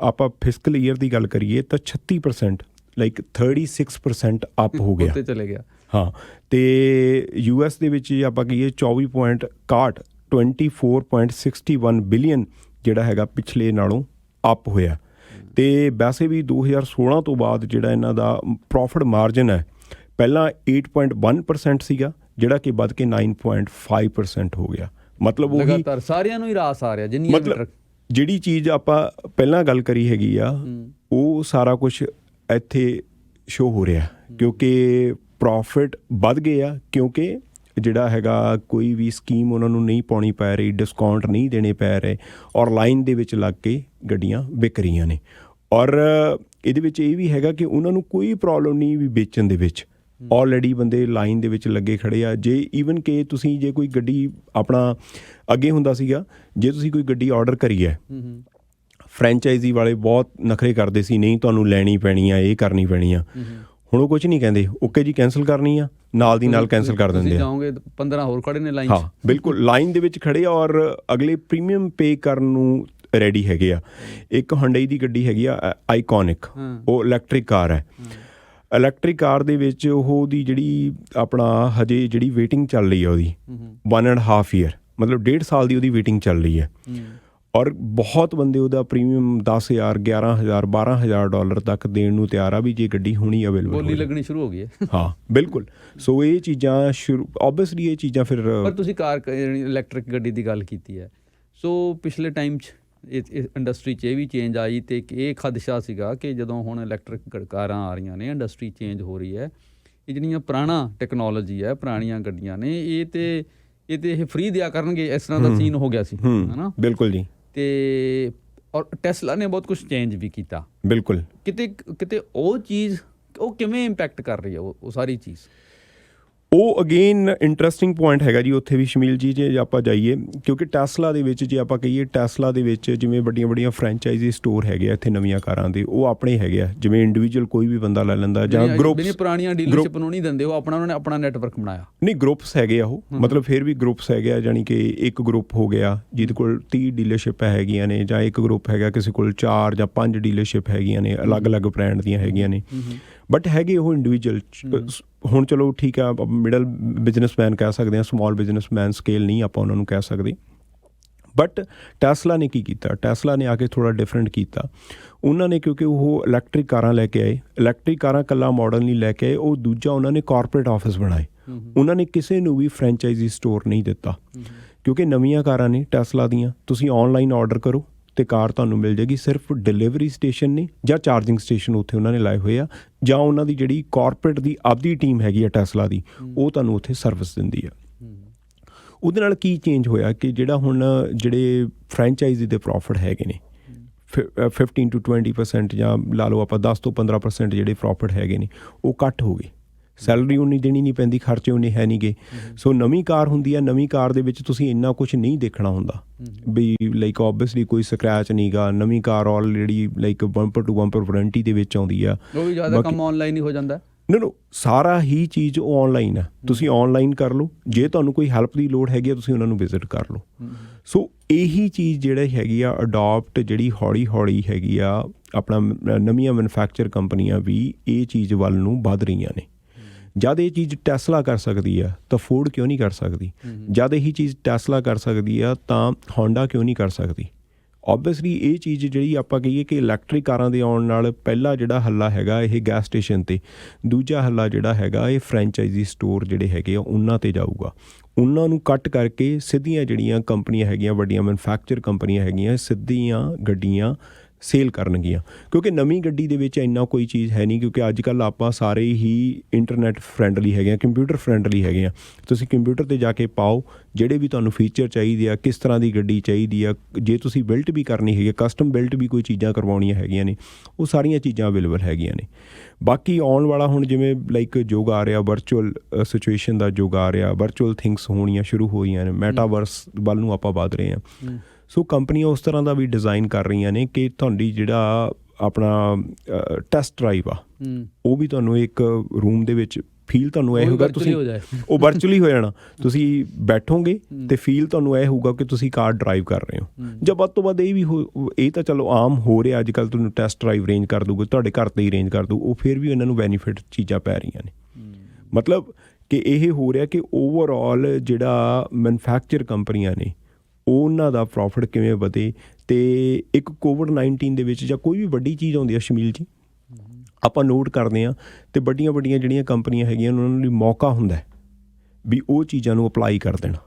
ਆਪਾਂ ਫਿਸਕਲ ਈਅਰ ਦੀ ਗੱਲ ਕਰੀਏ ਤਾਂ 36% ਲਾਈਕ 36% ਅਪ ਹੋ ਗਿਆ, ਉੱਤੇ ਚਲੇ ਗਿਆ। ਹਾਂ, ਅਤੇ US ਦੇ ਵਿੱਚ ਆਪਾਂ ਕਹੀਏ 24.61 ਬਿਲੀਅਨ ਜਿਹੜਾ ਹੈਗਾ ਪਿਛਲੇ ਨਾਲੋਂ ਅਪ ਹੋਇਆ। ਅਤੇ ਵੈਸੇ ਵੀ 2016 ਤੋਂ ਬਾਅਦ ਜਿਹੜਾ ਇਹਨਾਂ ਦਾ ਪ੍ਰੋਫਿਟ ਮਾਰਜਨ ਹੈ, ਪਹਿਲਾਂ 8.1% ਸੀਗਾ, ਜਿਹੜਾ ਕਿ ਵੱਧ ਕੇ 9.5% ਹੋ ਗਿਆ। ਮਤਲਬ ਉਹ ਲਗਾਤਾਰ ਸਾਰਿਆਂ ਨੂੰ ਹੀ ਰਾਸ ਆ ਰਿਹਾ। ਜਿੰਨੀ ਮਤਲਬ ਜਿਹੜੀ ਚੀਜ਼ ਆਪਾਂ ਪਹਿਲਾਂ ਗੱਲ ਕਰੀ ਹੈਗੀ ਆ, ਉਹ ਸਾਰਾ ਕੁਛ ਇੱਥੇ ਸ਼ੋ ਹੋ ਰਿਹਾ, ਕਿਉਂਕਿ ਪ੍ਰੋਫਿਟ ਵੱਧ ਗਏ ਆ, ਕਿਉਂਕਿ ਜਿਹੜਾ ਹੈਗਾ ਕੋਈ ਵੀ ਸਕੀਮ ਉਹਨਾਂ ਨੂੰ ਨਹੀਂ ਪਾਉਣੀ ਪੈ ਰਹੀ, ਡਿਸਕਾਊਂਟ ਨਹੀਂ ਦੇਣੇ ਪੈ ਰਹੇ ਔਰ ਲਾਈਨ ਦੇ ਵਿੱਚ ਲੱਗ ਕੇ ਗੱਡੀਆਂ ਵਿਕ ਰਹੀਆਂ ਨੇ। ਔਰ ਇਹਦੇ ਵਿੱਚ ਇਹ ਵੀ ਹੈਗਾ ਕਿ ਉਹਨਾਂ ਨੂੰ ਕੋਈ ਪ੍ਰੋਬਲਮ ਨਹੀਂ ਵੀ ਵੇਚਣ ਦੇ ਵਿੱਚ, ਆਲਰੇਡੀ ਬੰਦੇ ਲਾਈਨ ਦੇ ਵਿੱਚ ਲੱਗੇ ਖੜੇ ਆ। ਜੇ ਈਵਨ ਕਿ ਤੁਸੀਂ ਜੇ ਕੋਈ ਗੱਡੀ ਆਪਣਾ ਅੱਗੇ ਹੁੰਦਾ ਸੀਗਾ, ਜੇ ਤੁਸੀਂ ਕੋਈ ਗੱਡੀ ਆਰਡਰ ਕਰੀ ਹੈ, ਫਰੈਂਚਾਈਜ਼ੀ ਵਾਲੇ ਬਹੁਤ ਨਖਰੇ ਕਰਦੇ ਸੀ, ਨਹੀਂ ਤੁਹਾਨੂੰ ਲੈਣੀ ਪੈਣੀ ਆ, ਇਹ ਕਰਨੀ ਪੈਣੀ ਆ। ਹੁਣ ਉਹ ਕੁਝ ਨਹੀਂ ਕਹਿੰਦੇ, ਓਕੇ ਜੀ ਕੈਂਸਲ ਕਰਨੀ ਆ, ਨਾਲ ਦੀ ਨਾਲ ਕੈਂਸਲ ਕਰ ਦਿੰਦੇ ਆ। ਜਾਓਗੇ 15 ਹੋਰ ਖੜੇ ਨੇ ਲਾਈਨ 'ਚ। ਹਾਂ ਬਿਲਕੁਲ, ਲਾਈਨ ਦੇ ਵਿੱਚ ਖੜੇ ਆ ਔਰ ਅਗਲੇ ਪ੍ਰੀਮੀਅਮ ਪੇ ਕਰਨ ਨੂੰ ਰੈਡੀ ਹੈਗੇ ਆ। ਇੱਕ ਹੁੰਡਈ ਦੀ ਗੱਡੀ ਹੈਗੀ ਆ ਆਈਕੋਨਿਕ, ਉਹ ਇਲੈਕਟ੍ਰਿਕ ਕਾਰ ਹੈ। ਇਲੈਕਟ੍ਰਿਕ ਕਾਰ ਦੇ ਵਿੱਚ ਉਹਦੀ ਜਿਹੜੀ ਆਪਣਾ ਹਜੇ ਜਿਹੜੀ ਵੇਟਿੰਗ ਚੱਲ ਰਹੀ ਹੈ ਉਹਦੀ 1.5 year, ਮਤਲਬ 1.5 ਸਾਲ ਦੀ ਉਹਦੀ ਵੇਟਿੰਗ ਚੱਲ ਰਹੀ ਹੈ। ਔਰ ਬਹੁਤ ਬੰਦੇ ਉਹਦਾ ਪ੍ਰੀਮੀਅਮ 10,000 11,000 $12,000 ਤੱਕ ਦੇਣ ਨੂੰ ਤਿਆਰ ਆ ਵੀ ਜੇ ਗੱਡੀ ਹੁਣੀ ਅਵੇਲੇਬਲ ਬੋਲੀ ਲੱਗਣੀ ਸ਼ੁਰੂ ਹੋ ਗਈ ਹੈ। ਹਾਂ ਬਿਲਕੁਲ। ਸੋ ਇਹ ਚੀਜ਼ਾਂ ਓਬਵੀਅਸਲੀ ਇਹ ਚੀਜ਼ਾਂ ਫਿਰ ਪਰ ਤੁਸੀਂ ਕਾਰ ਇਲੈਕਟ੍ਰਿਕ ਗੱਡੀ ਦੀ ਗੱਲ ਕੀਤੀ ਹੈ, ਸੋ ਪਿਛਲੇ ਟਾਈਮ 'ਚ ਇਸ ਇੰਡਸਟਰੀ 'ਚ ਇਹ ਵੀ ਚੇਂਜ ਆਈ ਅਤੇ ਇਹ ਖਦਸ਼ਾ ਸੀਗਾ ਕਿ ਜਦੋਂ ਹੁਣ ਇਲੈਕਟ੍ਰਿਕ ਕਾਰਾਂ ਆ ਰਹੀਆਂ ਨੇ, ਇੰਡਸਟਰੀ ਚੇਂਜ ਹੋ ਰਹੀ ਹੈ, ਇਹ ਜਿਹੜੀਆਂ ਪੁਰਾਣਾ ਟੈਕਨੋਲੋਜੀ ਹੈ, ਪੁਰਾਣੀਆਂ ਗੱਡੀਆਂ ਨੇ, ਇਹ ਫ੍ਰੀ ਦਿਆ ਕਰਨਗੇ, ਇਸ ਤਰ੍ਹਾਂ ਦਾ ਸੀਨ ਹੋ ਗਿਆ ਸੀ, ਹੈ ਨਾ। ਬਿਲਕੁਲ ਜੀ। ਅਤੇ ਔਰ ਟੈਸਲਾ ਨੇ ਬਹੁਤ ਕੁਛ ਚੇਂਜ ਵੀ ਕੀਤਾ। ਬਿਲਕੁਲ। ਕਿਤੇ ਉਹ ਚੀਜ਼ ਉਹ ਕਿਵੇਂ ਇੰਪੈਕਟ ਕਰ ਰਹੀ ਹੈ ਉਹ ਸਾਰੀ ਚੀਜ਼? ਉਹ ਅਗੇਨ ਇੰਟਰਸਟਿੰਗ ਪੁਆਇੰਟ ਹੈਗਾ ਜੀ ਉੱਥੇ ਵੀ ਸ਼ਮੀਲ ਜੀ, ਜੇ ਆਪਾਂ ਜਾਈਏ, ਕਿਉਂਕਿ ਟੈਸਲਾ ਦੇ ਵਿੱਚ ਜੇ ਆਪਾਂ ਕਹੀਏ, ਟੈਸਲਾ ਦੇ ਵਿੱਚ ਜਿਵੇਂ ਵੱਡੀਆਂ ਵੱਡੀਆਂ ਫਰੈਂਚਾਈਜ਼ੀ ਸਟੋਰ ਹੈਗੇ ਆ ਇੱਥੇ ਨਵੀਆਂ ਕਾਰਾਂ ਦੇ, ਉਹ ਆਪਣੇ ਹੈਗੇ ਆ, ਜਿਵੇਂ ਇੰਡੀਵਿਜੂਅਲ ਕੋਈ ਵੀ ਬੰਦਾ ਲੈ ਲੈਂਦਾ ਜਾਂ ਗਰੁੱਪਸ। ਪੁਰਾਣੀਆਂ ਡੀਲਰਸ਼ਿਪ ਨੂੰ ਨਹੀਂ ਦਿੰਦੇ, ਉਹ ਉਹਨਾਂ ਨੇ ਆਪਣਾ ਨੈਟਵਰਕ ਬਣਾਇਆ। ਨਹੀਂ, ਗਰੁੱਪਸ ਹੈਗੇ ਆ ਉਹ, ਮਤਲਬ ਫਿਰ ਵੀ ਗਰੁੱਪਸ ਹੈਗੇ ਆ, ਜਾਣੀ ਕਿ ਇੱਕ ਗਰੁੱਪ ਹੋ ਗਿਆ ਜਿਹਦੇ ਕੋਲ 30 ਡੀਲਰਸ਼ਿਪ ਹੈਗੀਆਂ ਨੇ, ਜਾਂ ਇੱਕ ਗਰੁੱਪ ਹੈਗਾ ਕਿਸੇ ਕੋਲ 4 ਜਾਂ 5 ਡੀਲਰਸ਼ਿਪ ਹੈਗੀਆਂ ਨੇ, ਅਲੱਗ-ਅਲੱਗ ਬ੍ਰਾਂਡ ਦੀਆਂ ਹੈਗੀਆਂ ਨੇ, ਬਟ ਹੈਗੇ ਉਹ ਇੰਡੀਵਿਜੂਅਲ। ਹੁਣ ਚਲੋ ਠੀਕ ਆ, ਮਿਡਲ ਬਿਜ਼ਨਸਮੈਨ ਕਹਿ ਸਕਦੇ ਹਾਂ, ਸਮਾਲ ਬਿਜ਼ਨਸਮੈਨ ਸਕੇਲ ਨਹੀਂ ਆਪਾਂ ਉਹਨਾਂ ਨੂੰ ਕਹਿ ਸਕਦੇ। ਬਟ ਟੈਸਲਾ ਨੇ ਕੀ ਕੀਤਾ, ਟੈਸਲਾ ਨੇ ਆ ਕੇ ਥੋੜ੍ਹਾ ਡਿਫਰੈਂਟ ਕੀਤਾ। ਉਹਨਾਂ ਨੇ, ਕਿਉਂਕਿ ਉਹ ਇਲੈਕਟ੍ਰਿਕ ਕਾਰਾਂ ਲੈ ਕੇ ਆਏ, ਇਲੈਕਟ੍ਰਿਕ ਕਾਰਾਂ ਇਕੱਲਾ ਮਾਡਲ ਨਹੀਂ ਲੈ ਕੇ ਆਏ, ਉਹ ਦੂਜਾ ਉਹਨਾਂ ਨੇ ਕਾਰਪੋਰੇਟ ਆਫਿਸ ਬਣਾਏ। ਉਹਨਾਂ ਨੇ ਕਿਸੇ ਨੂੰ ਵੀ ਫਰੈਂਚਾਈਜ਼ੀ ਸਟੋਰ ਨਹੀਂ ਦਿੱਤਾ, ਕਿਉਂਕਿ ਨਵੀਆਂ ਕਾਰਾਂ ਨੇ ਟੈਸਲਾ ਦੀਆਂ, ਤੁਸੀਂ ਔਨਲਾਈਨ ਆਰਡਰ ਕਰੋ ਅਤੇ ਕਾਰ ਤੁਹਾਨੂੰ ਮਿਲ ਜਾਏਗੀ। ਸਿਰਫ ਡਿਲੀਵਰੀ ਸਟੇਸ਼ਨ ਨੇ ਜਾਂ ਚਾਰਜਿੰਗ ਸਟੇਸ਼ਨ ਉੱਥੇ ਉਹਨਾਂ ਨੇ ਲਾਏ ਹੋਏ ਆ, ਜਾਂ ਉਹਨਾਂ ਦੀ ਜਿਹੜੀ ਕਾਰਪੋਰੇਟ ਦੀ ਆਪਦੀ ਟੀਮ ਹੈਗੀ ਆ ਟੈਸਲਾ ਦੀ, ਉਹ ਤੁਹਾਨੂੰ ਉੱਥੇ ਸਰਵਿਸ ਦਿੰਦੀ ਆ। ਉਹਦੇ ਨਾਲ ਕੀ ਚੇਂਜ ਹੋਇਆ ਕਿ ਜਿਹੜਾ ਹੁਣ ਜਿਹੜੇ ਫਰੈਂਚਾਈਜ਼ੀ ਦੇ ਪ੍ਰੋਫਿਟ ਹੈਗੇ ਨੇ 15 to 20% ਜਾਂ ਲਾ ਲਓ ਆਪਾਂ 10 ਤੋਂ 15% ਜਿਹੜੇ ਪ੍ਰੋਫਿਟ ਹੈਗੇ ਨੇ, ਉਹ ਘੱਟ ਹੋ ਗਏ। ਸੈਲਰੀ ਉਨੀ ਦੇਣੀ ਨਹੀਂ ਪੈਂਦੀ, ਖਰਚੇ ਉਨੇ ਹੈ ਨਹੀਂ ਗੇ। ਸੋ ਨਵੀਂ ਕਾਰ ਹੁੰਦੀ ਆ, ਨਵੀਂ ਕਾਰ ਦੇ ਵਿੱਚ ਤੁਸੀਂ ਇੰਨਾ ਕੁਛ ਨਹੀਂ ਦੇਖਣਾ ਹੁੰਦਾ ਵੀ ਲਾਈਕ ਓਬਵੀਅਸਲੀ ਕੋਈ ਸਕਰੈਚ ਨਹੀਂ ਗਾ। ਨਵੀਂ car already like bumper to bumper warranty ਦੇ ਵਿੱਚ ਆਉਂਦੀ ਆ। ਉਹ ਵੀ ਜ਼ਿਆਦਾ ਕੰਮ ਆਨਲਾਈਨ ਹੀ ਹੋ ਜਾਂਦਾ। ਨੋ ਸਾਰਾ ਹੀ ਚੀਜ਼ ਉਹ ਆਨਲਾਈਨ ਆ, ਤੁਸੀਂ ਆਨਲਾਈਨ ਕਰ ਲਓ। ਜੇ ਤੁਹਾਨੂੰ ਕੋਈ ਹੈਲਪ ਦੀ ਲੋੜ ਹੈਗੀ ਆ, ਤੁਸੀਂ ਉਹਨਾਂ ਨੂੰ ਵਿਜ਼ਿਟ ਕਰ ਲਓ। ਸੋ ਇਹੀ ਚੀਜ਼ ਜਿਹੜੀ ਹੈਗੀ ਆ ਅਡੋਪਟ, ਜਿਹੜੀ ਹੌਲੀ ਹੌਲੀ ਹੈਗੀ ਆ, ਆਪਣਾ ਨਵੀਆਂ ਮੈਨੂਫੈਕਚਰ ਕੰਪਨੀਆਂ ਵੀ ਇਹ ਚੀਜ਼ ਵੱਲ ਨੂੰ ਵੱਧ ਰਹੀਆਂ ਨੇ। ਜਦ ਇਹ ਚੀਜ਼ ਟੈਸਲਾ ਕਰ ਸਕਦੀ ਆ ਤਾਂ ਫੋਰਡ ਕਿਉਂ ਨਹੀਂ ਕਰ ਸਕਦੀ? ਜਦ ਇਹੀ ਚੀਜ਼ ਟੈਸਲਾ ਕਰ ਸਕਦੀ ਆ ਤਾਂ ਹੋਂਡਾ ਕਿਉਂ ਨਹੀਂ ਕਰ ਸਕਦੀ? ਓਬਵੀਅਸਲੀ ਇਹ ਚੀਜ਼ ਜਿਹੜੀ ਆਪਾਂ ਕਹੀਏ ਕਿ ਇਲੈਕਟ੍ਰਿਕ ਕਾਰਾਂ ਦੇ ਆਉਣ ਨਾਲ ਪਹਿਲਾ ਜਿਹੜਾ ਹੱਲਾ ਹੈਗਾ ਇਹ ਗੈਸ ਸਟੇਸ਼ਨ 'ਤੇ, ਦੂਜਾ ਹੱਲਾ ਜਿਹੜਾ ਹੈਗਾ ਇਹ ਫਰੈਂਚਾਈਜ਼ੀ ਸਟੋਰ ਜਿਹੜੇ ਹੈਗੇ ਆ ਉਹਨਾਂ 'ਤੇ ਜਾਊਗਾ। ਉਹਨਾਂ ਨੂੰ ਕੱਟ ਕਰਕੇ ਸਿੱਧੀਆਂ ਜਿਹੜੀਆਂ ਕੰਪਨੀਆਂ ਹੈਗੀਆਂ, ਵੱਡੀਆਂ ਮੈਨੂਫੈਕਚਰ ਕੰਪਨੀਆਂ ਹੈਗੀਆਂ, ਸਿੱਧੀਆਂ ਗੱਡੀਆਂ ਸੇਲ ਕਰਨਗੀਆਂ। ਕਿਉਂਕਿ ਨਵੀਂ ਗੱਡੀ ਦੇ ਵਿੱਚ ਇੰਨਾ ਕੋਈ ਚੀਜ਼ ਹੈ ਨਹੀਂ, ਕਿਉਂਕਿ ਅੱਜ ਕੱਲ੍ਹ ਆਪਾਂ ਸਾਰੇ ਹੀ ਇੰਟਰਨੈਟ ਫਰੈਂਡਲੀ ਹੈਗੇ ਆ, ਕੰਪਿਊਟਰ ਫਰੈਂਡਲੀ ਹੈਗੇ ਆ। ਤੁਸੀਂ ਕੰਪਿਊਟਰ 'ਤੇ ਜਾ ਕੇ ਪਾਓ ਜਿਹੜੇ ਵੀ ਤੁਹਾਨੂੰ ਫੀਚਰ ਚਾਹੀਦੇ ਆ, ਕਿਸ ਤਰ੍ਹਾਂ ਦੀ ਗੱਡੀ ਚਾਹੀਦੀ ਆ, ਜੇ ਤੁਸੀਂ ਬਿਲਟ ਵੀ ਕਰਨੀ ਹੈਗੀ, ਕਸਟਮ ਬਿਲਟ ਵੀ ਕੋਈ ਚੀਜ਼ਾਂ ਕਰਵਾਉਣੀਆਂ ਹੈਗੀਆਂ ਨੇ, ਉਹ ਸਾਰੀਆਂ ਚੀਜ਼ਾਂ ਅਵੇਲੇਬਲ ਹੈਗੀਆਂ ਨੇ। ਬਾਕੀ ਆਉਣ ਵਾਲਾ ਹੁਣ ਜਿਵੇਂ ਲਾਈਕ ਯੁੱਗ ਆ ਰਿਹਾ, ਵਰਚੁਅਲ ਸਿਚੁਏਸ਼ਨ ਦਾ ਯੁੱਗ ਆ ਰਿਹਾ, ਵਰਚੁਅਲ ਥਿੰਗਸ ਹੋਣੀਆਂ ਸ਼ੁਰੂ ਹੋਈਆਂ ਨੇ, ਮੈਟਾਵਰਸ ਵੱਲ ਨੂੰ ਆਪਾਂ ਵੱਧ ਰਹੇ ਹਾਂ। ਸੋ ਕੰਪਨੀਆਂ ਉਸ ਤਰ੍ਹਾਂ ਦਾ ਵੀ ਡਿਜ਼ਾਈਨ ਕਰ ਰਹੀਆਂ ਨੇ ਕਿ ਤੁਹਾਡੀ ਜਿਹੜਾ ਆਪਣਾ ਟੈਸਟ ਡਰਾਈਵ ਆ ਉਹ ਵੀ ਤੁਹਾਨੂੰ ਇੱਕ ਰੂਮ ਦੇ ਵਿੱਚ ਫੀਲ ਤੁਹਾਨੂੰ ਇਹ ਹੋਊਗਾ, ਤੁਸੀਂ ਉਹ ਵਰਚੁਅਲੀ ਹੋ ਜਾਣਾ, ਤੁਸੀਂ ਬੈਠੋਗੇ ਅਤੇ ਫੀਲ ਤੁਹਾਨੂੰ ਇਹ ਹੋਊਗਾ ਕਿ ਤੁਸੀਂ ਕਾਰ ਡਰਾਈਵ ਕਰ ਰਹੇ ਹੋ। ਜਾਂ ਵੱਧ ਤੋਂ ਵੱਧ ਇਹ ਵੀ ਇਹ ਤਾਂ ਚਲੋ ਆਮ ਹੋ ਰਿਹਾ ਅੱਜ ਕੱਲ੍ਹ, ਤੁਹਾਨੂੰ ਟੈਸਟ ਡਰਾਈਵ ਅਰੇਂਜ ਕਰ ਦੂਗਾ, ਤੁਹਾਡੇ ਘਰ 'ਤੇ ਹੀ ਅਰੇਂਜ ਕਰ ਦੂ, ਉਹ ਫਿਰ ਵੀ ਇਹਨਾਂ ਨੂੰ ਬੈਨੀਫਿਟ ਚੀਜ਼ਾਂ ਪੈ ਰਹੀਆਂ ਨੇ। ਮਤਲਬ ਕਿ ਇਹ ਹੋ ਰਿਹਾ ਕਿ ਓਵਰਆਲ ਜਿਹੜਾ ਮੈਨੂਫੈਕਚਰ ਕੰਪਨੀਆਂ ਨੇ ਉਹਨਾਂ ਦਾ ਪ੍ਰੋਫਿਟ ਕਿਵੇਂ ਵਧੇ। ਅਤੇ ਇੱਕ ਕੋਵਿਡ-19 ਦੇ ਵਿੱਚ ਜਾਂ ਕੋਈ ਵੀ ਵੱਡੀ ਚੀਜ਼ ਆਉਂਦੀ ਆ ਸ਼ਮੀਲ ਜੀ, ਆਪਾਂ ਨੋਟ ਕਰਦੇ ਹਾਂ ਅਤੇ ਵੱਡੀਆਂ ਵੱਡੀਆਂ ਜਿਹੜੀਆਂ ਕੰਪਨੀਆਂ ਹੈਗੀਆਂ ਉਹਨਾਂ ਲਈ ਮੌਕਾ ਹੁੰਦਾ ਵੀ ਉਹ ਚੀਜ਼ਾਂ ਨੂੰ ਅਪਲਾਈ ਕਰ ਦੇਣਾ।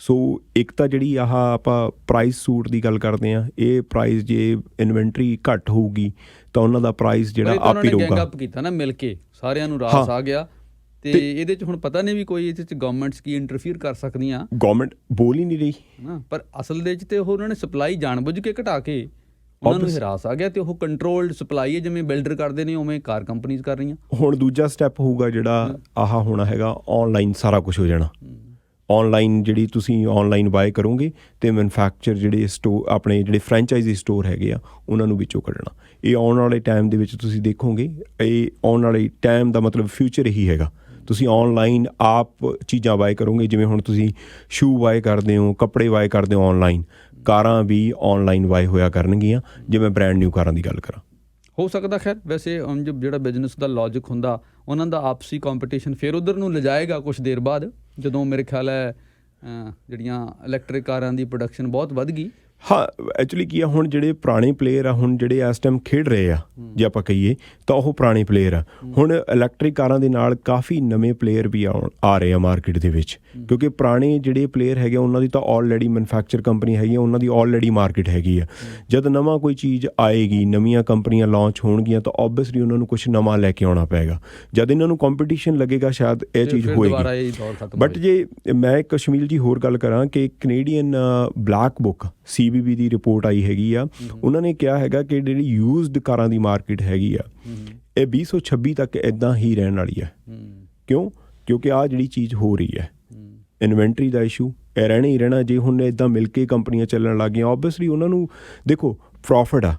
ਸੋ ਇੱਕ ਤਾਂ ਜਿਹੜੀ ਆਹ ਆਪਾਂ ਪ੍ਰਾਈਸ ਸੂਟ ਦੀ ਗੱਲ ਕਰਦੇ ਹਾਂ, ਇਹ ਪ੍ਰਾਈਸ ਜੇ ਇਨਵੈਂਟਰੀ ਘੱਟ ਹੋਊਗੀ ਤਾਂ ਉਹਨਾਂ ਦਾ ਪ੍ਰਾਈਸ ਜਿਹੜਾ ਆਪ ਹੀ ਰਹੂਗਾ। ਗੈਂਗ ਅਪ ਕੀਤਾ ਨਾ ਮਿਲ ਕੇ, ਸਾਰਿਆਂ ਨੂੰ ਰਾਸ ਆ ਗਿਆ। ਤੇ ਇਹਦੇ 'ਚ ਹੁਣ ਪਤਾ ਨਹੀਂ ਵੀ ਕੋਈ ਇਹਦੇ 'ਚ ਗਵਰਨਮੈਂਟਸ ਕੀ ਇੰਟਰਫੀਅਰ ਕਰ ਸਕਦੀਆਂ। ਗਵਰਨਮੈਂਟ ਬੋਲ ਹੀ ਨਹੀਂ ਰਹੀ ਨਾ, ਪਰ ਅਸਲ ਦੇ 'ਚ ਤੇ ਉਹਨਾਂ ਨੇ ਸਪਲਾਈ ਜਾਣਬੁੱਝ ਕੇ ਘਟਾ ਕੇ ਉਹਨਾਂ ਨੂੰ ਹਿਰਾਸ ਆ ਗਿਆ ਅਤੇ ਉਹ ਕੰਟਰੋਲਡ ਸਪਲਾਈ ਹੈ, ਜਿਵੇਂ ਬਿਲਡਰ ਕਰਦੇ ਨੇ ਉਵੇਂ ਕਾਰ ਕੰਪਨੀਜ਼ ਕਰ ਰਹੀਆਂ। ਹੁਣ ਦੂਜਾ ਸਟੈਪ ਹੋਊਗਾ ਜਿਹੜਾ ਆਹ ਹੋਣਾ ਹੈਗਾ, ਔਨਲਾਈਨ ਸਾਰਾ ਕੁਛ ਹੋ ਜਾਣਾ। ਔਨਲਾਈਨ ਜਿਹੜੀ ਤੁਸੀਂ ਔਨਲਾਈਨ ਬਾਏ ਕਰੋਗੇ ਅਤੇ ਮੈਨੂਫੈਕਚਰ ਜਿਹੜੇ ਆਪਣੇ ਜਿਹੜੇ ਫਰੈਂਚਾਈਜ਼ੀ ਸਟੋਰ ਹੈਗੇ ਆ ਉਹਨਾਂ ਨੂੰ ਵਿੱਚੋਂ ਕੱਢਣਾ। ਇਹ ਆਉਣ ਵਾਲੇ ਟਾਈਮ ਦੇ ਵਿੱਚ ਤੁਸੀਂ ਦੇਖੋਗੇ, ਇਹ ਆਉਣ ਵਾਲੇ ਟਾਈਮ ਦਾ ਮਤਲਬ ਫਿਊਚਰ ਹੀ ਹੈਗਾ। ਤੁਸੀਂ ਔਨਲਾਈਨ ਆਪ ਚੀਜ਼ਾਂ ਬਾਏ ਕਰੋਗੇ, ਜਿਵੇਂ ਹੁਣ ਤੁਸੀਂ ਸ਼ੂ ਬਾਏ ਕਰਦੇ ਹੋ, ਕੱਪੜੇ ਬਾਏ ਕਰਦੇ ਹੋ ਔਨਲਾਈਨ, ਕਾਰਾਂ ਵੀ ਔਨਲਾਈਨ ਬਾਏ ਹੋਇਆ ਕਰਨਗੀਆਂ, ਜੇ ਮੈਂ ਬ੍ਰੈਂਡ ਨਿਊ ਕਾਰਾਂ ਦੀ ਗੱਲ ਕਰਾਂ। ਹੋ ਸਕਦਾ ਖੈਰ ਵੈਸੇ ਜਿਹੜਾ ਬਿਜ਼ਨਸ ਦਾ ਲੌਜਿਕ ਹੁੰਦਾ ਉਹਨਾਂ ਦਾ ਆਪਸੀ ਕੰਪੀਟੀਸ਼ਨ ਫਿਰ ਉਧਰ ਨੂੰ ਲਿਜਾਏਗਾ ਕੁਛ ਦੇਰ ਬਾਅਦ, ਜਦੋਂ ਮੇਰੇ ਖਿਆਲ ਹੈ ਜਿਹੜੀਆਂ ਇਲੈਕਟ੍ਰਿਕ ਕਾਰਾਂ ਦੀ ਪ੍ਰੋਡਕਸ਼ਨ ਬਹੁਤ ਵੱਧ ਗਈ। ਹਾਂ, ਐਕਚੁਅਲੀ ਕੀ ਆ, ਹੁਣ ਜਿਹੜੇ ਪੁਰਾਣੇ ਪਲੇਅਰ ਆ, ਹੁਣ ਜਿਹੜੇ ਇਸ ਟਾਈਮ ਖੇਡ ਰਹੇ ਆ, ਜੇ ਆਪਾਂ ਕਹੀਏ ਤਾਂ ਉਹ ਪੁਰਾਣੇ ਪਲੇਅਰ ਆ। ਹੁਣ ਇਲੈਕਟ੍ਰਿਕ ਕਾਰਾਂ ਦੇ ਨਾਲ ਕਾਫੀ ਨਵੇਂ ਪਲੇਅਰ ਵੀ ਆ ਰਹੇ ਆ ਮਾਰਕੀਟ ਦੇ ਵਿੱਚ, ਕਿਉਂਕਿ ਪੁਰਾਣੇ ਜਿਹੜੇ ਪਲੇਅਰ ਹੈਗੇ ਉਹਨਾਂ ਦੀ ਤਾਂ ਆਲਰੇਡੀ ਮੈਨੂਫੈਕਚਰ ਕੰਪਨੀ ਹੈਗੀ, ਉਹਨਾਂ ਦੀ ਆਲਰੇਡੀ ਮਾਰਕੀਟ ਹੈਗੀ ਆ। ਜਦ ਨਵਾਂ ਕੋਈ ਚੀਜ਼ ਆਏਗੀ, ਨਵੀਆਂ ਕੰਪਨੀਆਂ ਲਾਂਚ ਹੋਣਗੀਆਂ, ਤਾਂ ਓਬਵੀਅਸਲੀ ਉਹਨਾਂ ਨੂੰ ਕੁਛ ਨਵਾਂ ਲੈ ਕੇ ਆਉਣਾ ਪਏਗਾ। ਜਦ ਇਹਨਾਂ ਨੂੰ ਕੰਪੀਟੀਸ਼ਨ ਲੱਗੇਗਾ ਸ਼ਾਇਦ ਇਹ ਚੀਜ਼ ਹੋਏਗੀ। ਬਟ ਜੇ ਮੈਂ ਇੱਕ ਕਸ਼ਮੀਰ ਜੀ ਹੋਰ ਗੱਲ ਕਰਾਂ ਕਿ ਕੈਨੇਡੀਅਨ ਬਲੈਕ ਬੁੱਕ CBB ਦੀ ਰਿਪੋਰਟ ਆਈ ਹੈਗੀ ਆ, ਉਹਨਾਂ ਨੇ ਕਿਹਾ ਹੈਗਾ ਕਿ ਜਿਹੜੀ ਯੂਜ਼ਡ ਕਾਰਾਂ ਦੀ ਮਾਰਕੀਟ ਹੈਗੀ ਆ ਇਹ 2026 ਤੱਕ ਇੱਦਾਂ ਹੀ ਰਹਿਣ ਵਾਲੀ ਹੈ। ਕਿਉਂਕਿ ਆਹ ਜਿਹੜੀ ਚੀਜ਼ ਹੋ ਰਹੀ ਹੈ, ਇਨਵੈਂਟਰੀ ਦਾ ਇਸ਼ੂ, ਇਹ ਰਹਿਣਾ ਹੀ ਰਹਿਣਾ। ਜੇ ਹੁਣ ਇੱਦਾਂ ਮਿਲ ਕੇ ਕੰਪਨੀਆਂ ਚੱਲਣ ਲੱਗ ਗਈਆਂ, ਓਬਵੀਅਸਲੀ ਉਹਨਾਂ ਨੂੰ ਦੇਖੋ ਪ੍ਰੋਫਿਟ ਆ,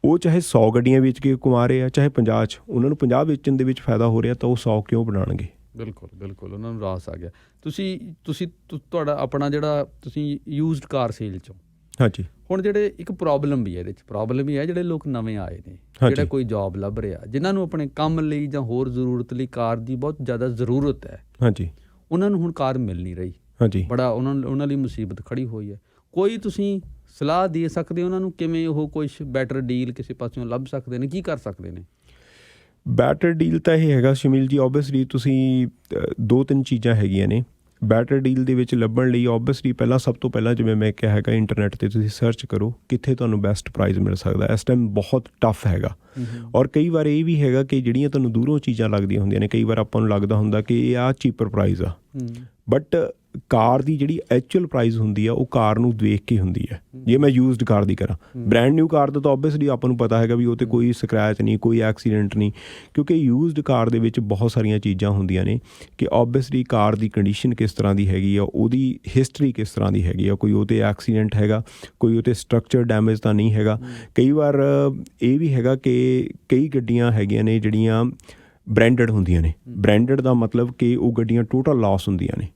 ਉਹ ਚਾਹੇ 100 ਗੱਡੀਆਂ ਵੇਚ ਕੇ ਕਮਾ ਰਹੇ ਆ, ਚਾਹੇ 50 'ਚ, ਉਹਨਾਂ ਨੂੰ 50 ਵੇਚਣ ਦੇ ਵਿੱਚ ਫਾਇਦਾ ਹੋ ਰਿਹਾ, ਤਾਂ ਉਹ 100 ਕਿਉਂ ਬਣਾਉਣਗੇ। ਬਿਲਕੁਲ ਉਹਨਾਂ ਨੂੰ ਰਾਸ ਆ ਗਿਆ। ਤੁਸੀਂ ਤੁਹਾਡਾ ਆਪਣਾ ਜਿਹੜਾ ਤੁਸੀਂ ਯੂਜ਼ਡ ਕਾਰ ਸੇਲ 'ਚੋਂ, ਹਾਂਜੀ, ਹੁਣ ਜਿਹੜੇ ਇੱਕ ਪ੍ਰੋਬਲਮ ਵੀ ਹੈ ਇਹਦੇ 'ਚ, ਪ੍ਰੋਬਲਮ ਹੀ ਹੈ ਜਿਹੜੇ ਲੋਕ ਨਵੇਂ ਆਏ ਨੇ, ਜਿਹੜਾ ਕੋਈ ਜੋਬ ਲੱਭ ਰਿਹਾ, ਜਿਨ੍ਹਾਂ ਨੂੰ ਆਪਣੇ ਕੰਮ ਲਈ ਜਾਂ ਹੋਰ ਜ਼ਰੂਰਤ ਲਈ ਕਾਰ ਦੀ ਬਹੁਤ ਜ਼ਿਆਦਾ ਜ਼ਰੂਰਤ ਹੈ, ਹਾਂਜੀ, ਉਹਨਾਂ ਨੂੰ ਹੁਣ ਕਾਰ ਮਿਲ ਨਹੀਂ ਰਹੀ, ਹਾਂਜੀ, ਬੜਾ ਉਹਨਾਂ ਲਈ ਮੁਸੀਬਤ ਖੜੀ ਹੋਈ ਹੈ। ਕੋਈ ਤੁਸੀਂ ਸਲਾਹ ਦੇ ਸਕਦੇ ਹੋ ਉਹਨਾਂ ਨੂੰ, ਕਿਵੇਂ ਉਹ ਕੁਛ ਬੈਟਰ ਡੀਲ ਕਿਸੇ ਪਾਸਿਓਂ ਲੱਭ ਸਕਦੇ ਨੇ, ਕੀ ਕਰ ਸਕਦੇ ਨੇ? ਬੈਟਰ ਡੀਲ ਤਾਂ ਇਹ ਹੈਗਾ ਸ਼ਮੀਲ ਜੀ, ਓਬਵੀਅਸਲੀ ਤੁਸੀਂ 2-3 ਚੀਜ਼ਾਂ ਹੈਗੀਆਂ ਨੇ ਬੈਟਰ ਡੀਲ ਦੇ ਵਿੱਚ ਲੱਭਣ ਲਈ। ਓਬਵੀਅਸਲੀ ਸਭ ਤੋਂ ਪਹਿਲਾਂ ਜਿਵੇਂ ਮੈਂ ਕਿਹਾ ਹੈਗਾ, ਇੰਟਰਨੈਟ 'ਤੇ ਤੁਸੀਂ ਸਰਚ ਕਰੋ ਕਿੱਥੇ ਤੁਹਾਨੂੰ ਬੈਸਟ ਪ੍ਰਾਈਸ ਮਿਲ ਸਕਦਾ। ਇਸ ਟਾਈਮ ਬਹੁਤ ਟਫ ਹੈਗਾ, ਔਰ ਕਈ ਵਾਰ ਇਹ ਵੀ ਹੈਗਾ ਕਿ ਜਿਹੜੀਆਂ ਤੁਹਾਨੂੰ ਦੂਰੋਂ ਚੀਜ਼ਾਂ ਲੱਗਦੀਆਂ ਹੁੰਦੀਆਂ ਨੇ, ਕਈ ਵਾਰ ਆਪਾਂ ਨੂੰ ਲੱਗਦਾ ਹੁੰਦਾ ਕਿ ਇਹ ਆਹ ਚੀਪਰ ਪ੍ਰਾਈਸ ਆ, ਬਟ ਕਾਰ ਦੀ ਜਿਹੜੀ ਐਕਚੁਅਲ ਪ੍ਰਾਈਸ ਹੁੰਦੀ ਆ ਉਹ ਕਾਰ ਨੂੰ ਦੇਖ ਕੇ ਹੁੰਦੀ ਹੈ। ਜੇ ਮੈਂ ਯੂਜ਼ਡ ਕਾਰ ਦੀ ਕਰਾਂ, ਬ੍ਰੈਂਡ ਨਿਊ ਕਾਰ ਦਾ ਤਾਂ ਓਬਵੀਅਸਲੀ ਆਪਾਂ ਨੂੰ ਪਤਾ ਹੈਗਾ ਵੀ ਉਹ 'ਤੇ ਕੋਈ ਸਕਰੈਚ ਨਹੀਂ, ਕੋਈ ਐਕਸੀਡੈਂਟ ਨਹੀਂ, ਕਿਉਂਕਿ ਯੂਜ਼ਡ ਕਾਰ ਦੇ ਵਿੱਚ ਬਹੁਤ ਸਾਰੀਆਂ ਚੀਜ਼ਾਂ ਹੁੰਦੀਆਂ ਨੇ ਕਿ ਓਬਵੀਅਸਲੀ ਕਾਰ ਦੀ ਕੰਡੀਸ਼ਨ ਕਿਸ ਤਰ੍ਹਾਂ ਦੀ ਹੈਗੀ ਆ, ਉਹਦੀ ਹਿਸਟਰੀ ਕਿਸ ਤਰ੍ਹਾਂ ਦੀ ਹੈਗੀ ਆ, ਕੋਈ ਉਹ 'ਤੇ ਐਕਸੀਡੈਂਟ ਹੈਗਾ, ਕੋਈ ਉਹ 'ਤੇ ਸਟਰਕਚਰ ਡੈਮੇਜ ਤਾਂ ਨਹੀਂ ਹੈਗਾ। ਕਈ ਵਾਰ ਇਹ ਵੀ ਹੈਗਾ ਕਿ ਕਈ ਗੱਡੀਆਂ ਹੈਗੀਆਂ ਨੇ ਜਿਹੜੀਆਂ ਬ੍ਰੈਂਡਡ ਹੁੰਦੀਆਂ ਨੇ। ਬ੍ਰੈਂਡਡ ਦਾ ਮਤਲਬ ਕਿ ਉਹ ਗੱਡੀਆਂ ਟੋਟਲ ਲਾਸ ਹੁੰਦੀਆਂ ਨੇ,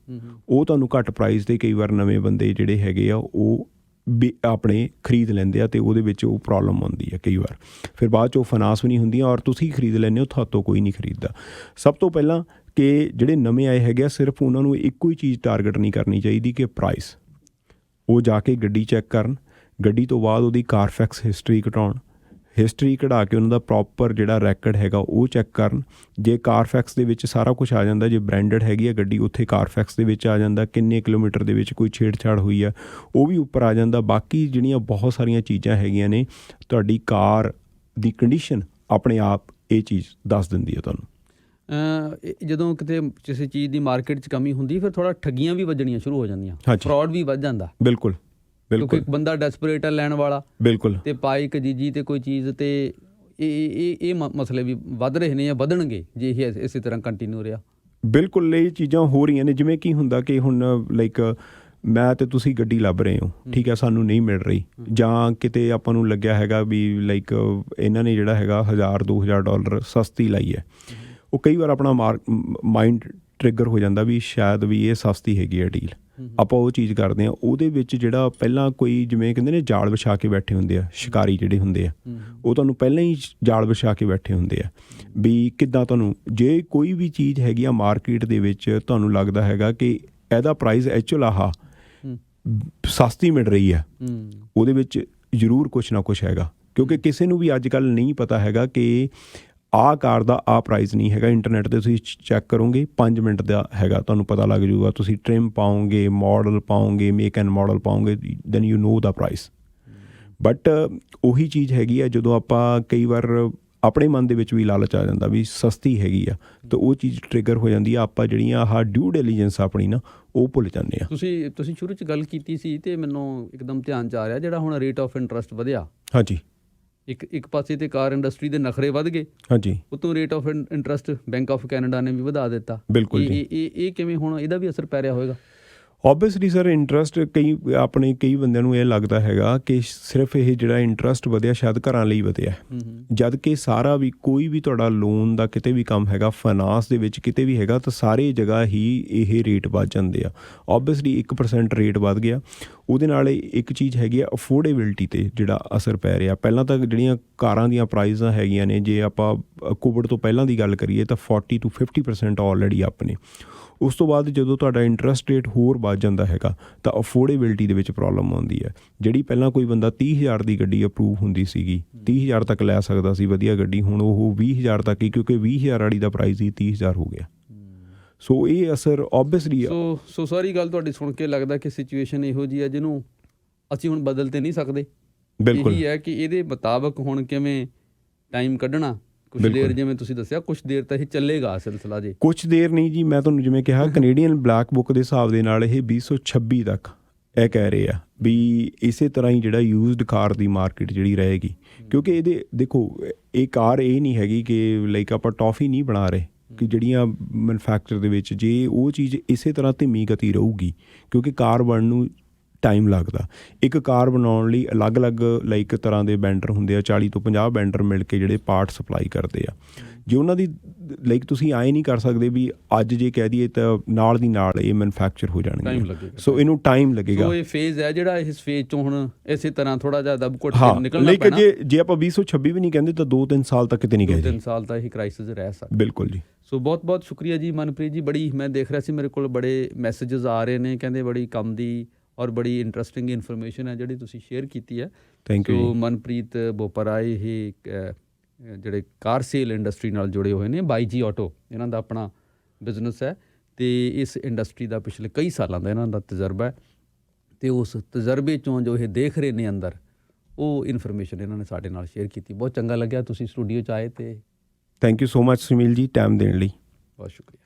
ਉਹ ਤੁਹਾਨੂੰ ਘੱਟ ਪ੍ਰਾਈਸ 'ਤੇ ਕਈ ਵਾਰ ਨਵੇਂ ਬੰਦੇ ਜਿਹੜੇ ਹੈਗੇ ਆ ਉਹ ਵੀ ਆਪਣੇ ਖਰੀਦ ਲੈਂਦੇ ਆ, ਅਤੇ ਉਹਦੇ ਵਿੱਚ ਉਹ ਪ੍ਰੋਬਲਮ ਆਉਂਦੀ ਹੈ ਕਈ ਵਾਰ, ਫਿਰ ਬਾਅਦ 'ਚ ਉਹ ਫਾਈਨਾਂਸ ਵੀ ਨਹੀਂ ਹੁੰਦੀਆਂ, ਔਰ ਤੁਸੀਂ ਖਰੀਦ ਲੈਂਦੇ ਹੋ, ਤੁਹਾਤੋਂ ਕੋਈ ਨਹੀਂ ਖਰੀਦਦਾ। ਸਭ ਤੋਂ ਪਹਿਲਾਂ ਕਿ ਜਿਹੜੇ ਨਵੇਂ ਆਏ ਹੈਗੇ ਆ, ਸਿਰਫ ਉਹਨਾਂ ਨੂੰ ਇੱਕੋ ਹੀ ਚੀਜ਼ ਟਾਰਗੇਟ ਨਹੀਂ ਕਰਨੀ ਚਾਹੀਦੀ ਕਿ ਪ੍ਰਾਈਸ। ਉਹ ਜਾ ਕੇ ਗੱਡੀ ਚੈੱਕ ਕਰਨ, ਗੱਡੀ ਤੋਂ ਬਾਅਦ ਉਹਦੀ ਕਾਰਫੈਕਸ ਹਿਸਟਰੀ ਘਟਾਉਣ, ਹਿਸਟਰੀ ਕਢਾ ਕੇ ਉਹਨਾਂ ਦਾ ਪ੍ਰੋਪਰ ਜਿਹੜਾ ਰੈਕਡ ਹੈਗਾ ਉਹ ਚੈੱਕ ਕਰਨ। ਜੇ ਕਾਰਫੈਕਸ ਦੇ ਵਿੱਚ ਸਾਰਾ ਕੁਛ ਆ ਜਾਂਦਾ, ਜੇ ਬ੍ਰੈਂਡਡ ਹੈਗੀ ਆ ਗੱਡੀ, ਉੱਥੇ ਕਾਰਫੈਕਸ ਦੇ ਵਿੱਚ ਆ ਜਾਂਦਾ, ਕਿੰਨੇ ਕਿਲੋਮੀਟਰ ਦੇ ਵਿੱਚ ਕੋਈ ਛੇੜਛਾੜ ਹੋਈ ਆ ਉਹ ਵੀ ਉੱਪਰ ਆ ਜਾਂਦਾ। ਬਾਕੀ ਜਿਹੜੀਆਂ ਬਹੁਤ ਸਾਰੀਆਂ ਚੀਜ਼ਾਂ ਹੈਗੀਆਂ ਨੇ, ਤੁਹਾਡੀ ਕਾਰ ਦੀ ਕੰਡੀਸ਼ਨ ਆਪਣੇ ਆਪ ਇਹ ਚੀਜ਼ ਦੱਸ ਦਿੰਦੀ ਹੈ ਤੁਹਾਨੂੰ। ਜਦੋਂ ਕਿਤੇ ਕਿਸੇ ਚੀਜ਼ ਦੀ ਮਾਰਕੀਟ 'ਚ ਕਮੀ ਹੁੰਦੀ, ਫਿਰ ਥੋੜ੍ਹਾ ਠੱਗੀਆਂ ਵੀ ਵੱਜਣੀਆਂ ਸ਼ੁਰੂ ਹੋ ਜਾਂਦੀਆਂ, ਫਰੋਡ ਵੀ ਵੱਧ ਜਾਂਦਾ। ਬਿਲਕੁਲ, ਕਿਉਂਕਿ ਇੱਕ ਬੰਦਾ ਡੈਸਪਰੇਟ ਹੈ ਲੈਣ ਵਾਲਾ, ਬਿਲਕੁਲ, ਤੇ ਪਾਈ ਇੱਕ ਜੀਜੀ ਤੇ ਕੋਈ ਚੀਜ਼, ਤੇ ਇਹ ਮਸਲੇ ਵੀ ਵੱਧ ਰਹੇ ਨੇ ਜਾਂ ਵਧਣਗੇ ਜੇ ਇਹ ਇਸੇ ਤਰ੍ਹਾਂ ਕੰਟੀਨਿਊ ਰਿਹਾ। ਬਿਲਕੁਲ, ਇਹ ਚੀਜ਼ਾਂ ਹੋ ਰਹੀਆਂ ਨੇ। ਜਿਵੇਂ ਕੀ ਹੁੰਦਾ ਕਿ ਹੁਣ ਲਾਈਕ ਮੈਂ ਤੇ ਤੁਸੀਂ ਗੱਡੀ ਲੱਭ ਰਹੇ ਹੋ, ਠੀਕ ਹੈ, ਸਾਨੂੰ ਨਹੀਂ ਮਿਲ ਰਹੀ, ਜਾਂ ਕਿਤੇ ਆਪਾਂ ਨੂੰ ਲੱਗਿਆ ਹੈਗਾ ਵੀ ਲਾਈਕ ਇਹਨਾਂ ਨੇ ਜਿਹੜਾ ਹੈਗਾ $1000-2000 ਸਸਤੀ ਲਾਈ ਹੈ, ਉਹ ਕਈ ਵਾਰ ਆਪਣਾ ਮਾਈਂਡ ਟ੍ਰਿਗਰ ਹੋ ਜਾਂਦਾ ਵੀ ਸ਼ਾਇਦ ਵੀ ਇਹ ਸਸਤੀ ਹੈਗੀ ਹੈ ਡੀਲ, ਆਪਾਂ ਉਹ ਚੀਜ਼ ਕਰਦੇ ਹਾਂ। ਉਹਦੇ ਵਿੱਚ ਜਿਹੜਾ ਪਹਿਲਾਂ ਕੋਈ ਜਿਵੇਂ ਕਹਿੰਦੇ ਨੇ ਜਾਲ ਵਿਛਾ ਕੇ ਬੈਠੇ ਹੁੰਦੇ ਆ, ਸ਼ਿਕਾਰੀ ਜਿਹੜੇ ਹੁੰਦੇ ਆ, ਉਹ ਤੁਹਾਨੂੰ ਪਹਿਲਾਂ ਹੀ ਜਾਲ ਵਿਛਾ ਕੇ ਬੈਠੇ ਹੁੰਦੇ ਆ ਵੀ ਕਿੱਦਾਂ ਤੁਹਾਨੂੰ, ਜੇ ਕੋਈ ਵੀ ਚੀਜ਼ ਹੈਗੀ ਆ ਮਾਰਕੀਟ ਦੇ ਵਿੱਚ ਤੁਹਾਨੂੰ ਲੱਗਦਾ ਹੈਗਾ ਕਿ ਇਹਦਾ ਪ੍ਰਾਈਸ ਐਕਚੁਅਲ ਆਹ ਸਸਤੀ ਮਿਲ ਰਹੀ ਹੈ, ਉਹਦੇ ਵਿੱਚ ਜ਼ਰੂਰ ਕੁਛ ਨਾ ਕੁਛ ਹੈਗਾ, ਕਿਉਂਕਿ ਕਿਸੇ ਨੂੰ ਵੀ ਅੱਜ ਕੱਲ੍ਹ ਨਹੀਂ ਪਤਾ ਹੈਗਾ ਕਿ ਆਹ ਕਾਰ ਦਾ ਆਹ ਪ੍ਰਾਈਸ ਨਹੀਂ ਹੈਗਾ। ਇੰਟਰਨੈਟ 'ਤੇ ਤੁਸੀਂ ਚੈੱਕ ਕਰੋਗੇ, 5 ਮਿੰਟ ਦਾ ਹੈਗਾ, ਤੁਹਾਨੂੰ ਪਤਾ ਲੱਗ ਜਾਊਗਾ। ਤੁਸੀਂ ਟ੍ਰਿਮ ਪਾਓਗੇ, ਮਾਡਲ ਪਾਓਗੇ, ਮੇਕ ਐਂਡ ਮਾਡਲ ਪਾਓਗੇ, then you know the price. But ਉਹੀ ਚੀਜ਼ ਹੈਗੀ ਆ, ਜਦੋਂ ਆਪਾਂ ਕਈ ਵਾਰ ਆਪਣੇ ਮਨ ਦੇ ਵਿੱਚ ਵੀ ਲਾਲਚ ਆ ਜਾਂਦਾ ਵੀ ਸਸਤੀ ਹੈਗੀ ਆ, ਤਾਂ ਉਹ ਚੀਜ਼ ਟ੍ਰਿਗਰ ਹੋ ਜਾਂਦੀ ਆ, ਆਪਾਂ ਜਿਹੜੀਆਂ ਆਹ ਡਿਊ ਡਿਲੀਜੈਂਸ ਆਪਣੀ ਨਾ ਉਹ ਭੁੱਲ ਜਾਂਦੇ ਆ। ਤੁਸੀਂ ਸ਼ੁਰੂ 'ਚ ਗੱਲ ਕੀਤੀ ਸੀ ਅਤੇ ਮੈਨੂੰ ਇੱਕਦਮ ਧਿਆਨ 'ਚ ਆ ਰਿਹਾ, ਜਿਹੜਾ ਹੁਣ ਰੇਟ ਆਫ ਇੰਟਰਸਟ ਵਧਿਆ। ਹਾਂਜੀ, ਇੱਕ ਪਾਸੇ ਤੇ ਕਾਰ ਇੰਡਸਟਰੀ ਦੇ ਨਖਰੇ ਵੱਧ ਗਏ, ਹਾਂਜੀ, ਉਤੋਂ rate of interest bank of Canada ਨੇ ਵੀ ਵਧਾ ਦਿੱਤਾ। ਬਿਲਕੁਲ, ਇਹ ਕਿਵੇਂ ਹੁਣ ਇਹਦਾ ਵੀ ਅਸਰ ਪੈ ਰਿਹਾ ਹੋਵੇਗਾ? ਓਬਵੀਅਸਲੀ ਸਰ ਇੰਟਰਸਟ ਕਈ ਬੰਦਿਆਂ ਨੂੰ ਇਹ ਲੱਗਦਾ ਹੈਗਾ ਕਿ ਸਿਰਫ ਇਹ ਜਿਹੜਾ ਇੰਟਰਸਟ ਵਧਿਆ ਸ਼ਾਇਦ ਘਰਾਂ ਲਈ ਵਧਿਆ, ਜਦ ਕਿ ਸਾਰਾ ਵੀ ਕੋਈ ਵੀ ਤੁਹਾਡਾ ਲੋਨ ਦਾ ਕਿਤੇ ਵੀ ਕੰਮ ਹੈਗਾ, ਫਾਈਨਾਂਸ ਦੇ ਵਿੱਚ ਕਿਤੇ ਵੀ ਹੈਗਾ ਤਾਂ ਸਾਰੇ ਜਗ੍ਹਾ ਹੀ ਇਹ ਰੇਟ ਵੱਧ ਜਾਂਦੇ ਆ। ਓਬਵੀਅਸਲੀ 1% ਰੇਟ ਵੱਧ ਗਿਆ, ਉਹਦੇ ਨਾਲ ਇੱਕ ਚੀਜ਼ ਹੈਗੀ ਆ ਅਫੋਰਡੇਬਿਲਟੀ 'ਤੇ ਜਿਹੜਾ ਅਸਰ ਪੈ ਰਿਹਾ। ਪਹਿਲਾਂ ਤਾਂ ਜਿਹੜੀਆਂ ਕਾਰਾਂ ਦੀਆਂ ਪ੍ਰਾਈਜ਼ਾਂ ਹੈਗੀਆਂ ਨੇ, ਜੇ ਆਪਾਂ ਕੋਵਿਡ ਤੋਂ ਪਹਿਲਾਂ ਦੀ ਗੱਲ ਕਰੀਏ ਤਾਂ 40 to 50% ਆਲਰੇਡੀ ਅਪ ਨੇ। ਉਸ ਤੋਂ ਬਾਅਦ ਜਦੋਂ ਤੁਹਾਡਾ ਇੰਟਰਸਟ ਰੇਟ ਹੋਰ ਵੱਧ ਜਾਂਦਾ ਹੈਗਾ ਤਾਂ ਅਫੋਰਡੇਬਿਲਟੀ ਦੇ ਵਿੱਚ ਪ੍ਰੋਬਲਮ ਆਉਂਦੀ ਹੈ। ਜਿਹੜੀ ਪਹਿਲਾਂ ਕੋਈ ਬੰਦਾ 30,000 ਦੀ ਗੱਡੀ ਅਪਰੂਵ ਹੁੰਦੀ ਸੀਗੀ, 30,000 ਤੱਕ ਲੈ ਸਕਦਾ ਸੀ ਵਧੀਆ ਗੱਡੀ, ਹੁਣ ਉਹ 20,000 ਤੱਕ ਹੀ, ਕਿਉਂਕਿ 20,000 ਵਾਲੀ ਦਾ ਪ੍ਰਾਈਸ ਹੀ 30,000 ਹੋ ਗਿਆ। ਸੋ ਇਹ ਅਸਰ ਓਬਵੀਅਸਲੀ ਸੋ ਸਾਰੀ ਗੱਲ ਤੁਹਾਡੀ ਸੁਣ ਕੇ ਲੱਗਦਾ ਕਿ ਸਿਚੁਏਸ਼ਨ ਇਹੋ ਜਿਹੀ ਹੈ ਜਿਹਨੂੰ ਅਸੀਂ ਹੁਣ ਬਦਲ ਤੇ ਨਹੀਂ ਸਕਦੇ। ਬਿਲਕੁਲ ਇਹੀ ਹੈ ਕਿ ਇਹਦੇ ਮੁਤਾਬਕ ਹੁਣ ਕਿਵੇਂ ਟਾਈਮ ਕੱਢਣਾ, ਕੁਛ ਦੇਰ ਜਿਵੇਂ ਤੁਸੀਂ ਦੱਸਿਆ ਕੁਛ ਦੇਰ ਤਾਂ ਇਹ ਚੱਲੇਗਾ ਸਿਲਸਿਲਾ ਜੀ, ਕੁਛ ਦੇਰ ਨਹੀਂ ਜੀ। ਮੈਂ ਤੁਹਾਨੂੰ ਜਿਵੇਂ ਕਿਹਾ ਕੈਨੇਡੀਅਨ ਬਲੈਕ ਬੁੱਕ ਦੇ ਹਿਸਾਬ ਦੇ ਨਾਲ ਇਹ 2026 ਤੱਕ ਇਹ ਕਹਿ ਰਹੇ ਆ ਵੀ ਇਸੇ ਤਰ੍ਹਾਂ ਹੀ ਜਿਹੜਾ ਯੂਜ਼ਡ ਕਾਰ ਦੀ ਮਾਰਕੀਟ ਜਿਹੜੀ ਰਹੇਗੀ। ਕਿਉਂਕਿ ਇਹਦੇ ਦੇਖੋ ਇਹ ਕਾਰ ਇਹ ਨਹੀਂ ਹੈਗੀ ਕਿ ਲਾਈਕ ਆਪਾਂ ਟੌਫੀ ਨਹੀਂ ਬਣਾ ਰਹੇ ਕਿ ਜਿਹੜੀਆਂ ਮੈਨੂਫੈਕਚਰ ਦੇ ਵਿੱਚ ਜੇ ਉਹ ਚੀਜ਼ ਇਸੇ ਤਰ੍ਹਾਂ ਧੀਮੀ ਗਤੀ ਰਹੂਗੀ, ਕਿਉਂਕਿ ਕਾਰ ਬਣਨ ਨੂੰ ਟਾਈਮ ਲੱਗਦਾ। ਇੱਕ ਕਾਰ ਬਣਾਉਣ ਲਈ ਅਲੱਗ-ਅਲੱਗ ਲਾਈਕ ਤਰ੍ਹਾਂ ਦੇ ਬੈਂਡਰ ਹੁੰਦੇ ਆ, 40 ਤੋਂ 50 ਬੈਂਡਰ ਮਿਲ ਕੇ ਜਿਹੜੇ ਪਾਰਟ ਸਪਲਾਈ ਕਰਦੇ ਆ। ਜੇ ਉਹਨਾਂ ਦੀ ਲਾਈਕ ਤੁਸੀਂ ਆਏ ਨਹੀਂ ਕਰ ਸਕਦੇ ਵੀ ਅੱਜ ਜੇ ਕਹਿ ਦਈਏ ਤਾਂ ਨਾਲ ਦੀ ਨਾਲ ਇਹ ਮੈਨੂਫੈਕਚਰ ਹੋ ਜਾਣਗੇ। ਸੋ ਇਹਨੂੰ ਟਾਈਮ ਲੱਗੇਗਾ। ਸੋ ਇਹ ਫੇਜ਼ ਹੈ ਜਿਹੜਾ ਇਸ ਫੇਜ਼ ਚੋਂ ਹੁਣ ਇਸੇ ਤਰ੍ਹਾਂ ਥੋੜਾ ਜਿਹਾ ਦਬਕਟ ਨਿਕਲਣਾ ਪੈਣਾ। ਜੇ ਆਪਾਂ 2026 ਵੀ ਨਹੀਂ ਕਹਿੰਦੇ ਤਾਂ 2-3 ਸਾਲ ਤੱਕ ਕਿਤੇ ਨਹੀਂ ਗਏ। 2-3 ਸਾਲ ਤਾਂ ਇਹ ਕ੍ਰਾਈਸਿਸ ਰਹਿ ਸਕਦਾ। ਬਿਲਕੁਲ ਜੀ। ਸੋ ਬਹੁਤ-ਬਹੁਤ ਸ਼ੁਕਰੀਆ ਜੀ ਮਨਪ੍ਰੀਤ ਜੀ। ਬੜੀ ਮੈਂ ਦੇਖ ਰਿਹਾ ਸੀ ਮੇਰੇ ਕੋਲ ਬੜੇ ਮੈਸੇजेस ਆ ਰਹੇ ਨੇ, ਕਹਿੰਦੇ ਬੜੀ ਕੰਮ ਦੀ ਔਰ ਬੜੀ ਇੰਟਰਸਟਿੰਗ ਇਨਫੋਰਮੇਸ਼ਨ ਹੈ ਜਿਹੜੀ ਤੁਸੀਂ ਸ਼ੇਅਰ ਕੀਤੀ ਹੈ। Thank you. So Manpreet Boparai ਇਹ ਜਿਹੜੇ ਕਾਰ ਸੇਲ ਇੰਡਸਟਰੀ ਨਾਲ ਜੁੜੇ ਹੋਏ ਨੇ, ਬਾਈਜੀ ਆਟੋ ਇਹਨਾਂ ਦਾ ਆਪਣਾ ਬਿਜ਼ਨਸ ਹੈ ਅਤੇ ਇਸ ਇੰਡਸਟਰੀ ਦਾ ਪਿਛਲੇ ਕਈ ਸਾਲਾਂ ਦਾ ਇਹਨਾਂ ਦਾ ਤਜਰਬਾ ਹੈ ਅਤੇ ਉਸ ਤਜਰਬੇ 'ਚੋਂ ਜੋ ਇਹ ਦੇਖ ਰਹੇ ਨੇ ਅੰਦਰ, ਉਹ ਇਨਫੋਰਮੇਸ਼ਨ ਇਹਨਾਂ ਨੇ ਸਾਡੇ ਨਾਲ ਸ਼ੇਅਰ ਕੀਤੀ। ਬਹੁਤ ਚੰਗਾ ਲੱਗਿਆ ਤੁਸੀਂ ਸਟੂਡੀਓ 'ਚ ਆਏ ਅਤੇ thank you so much Sunil ਜੀ ਟਾਈਮ ਦੇਣ ਲਈ। ਬਹੁਤ ਸ਼ੁਕਰੀਆ।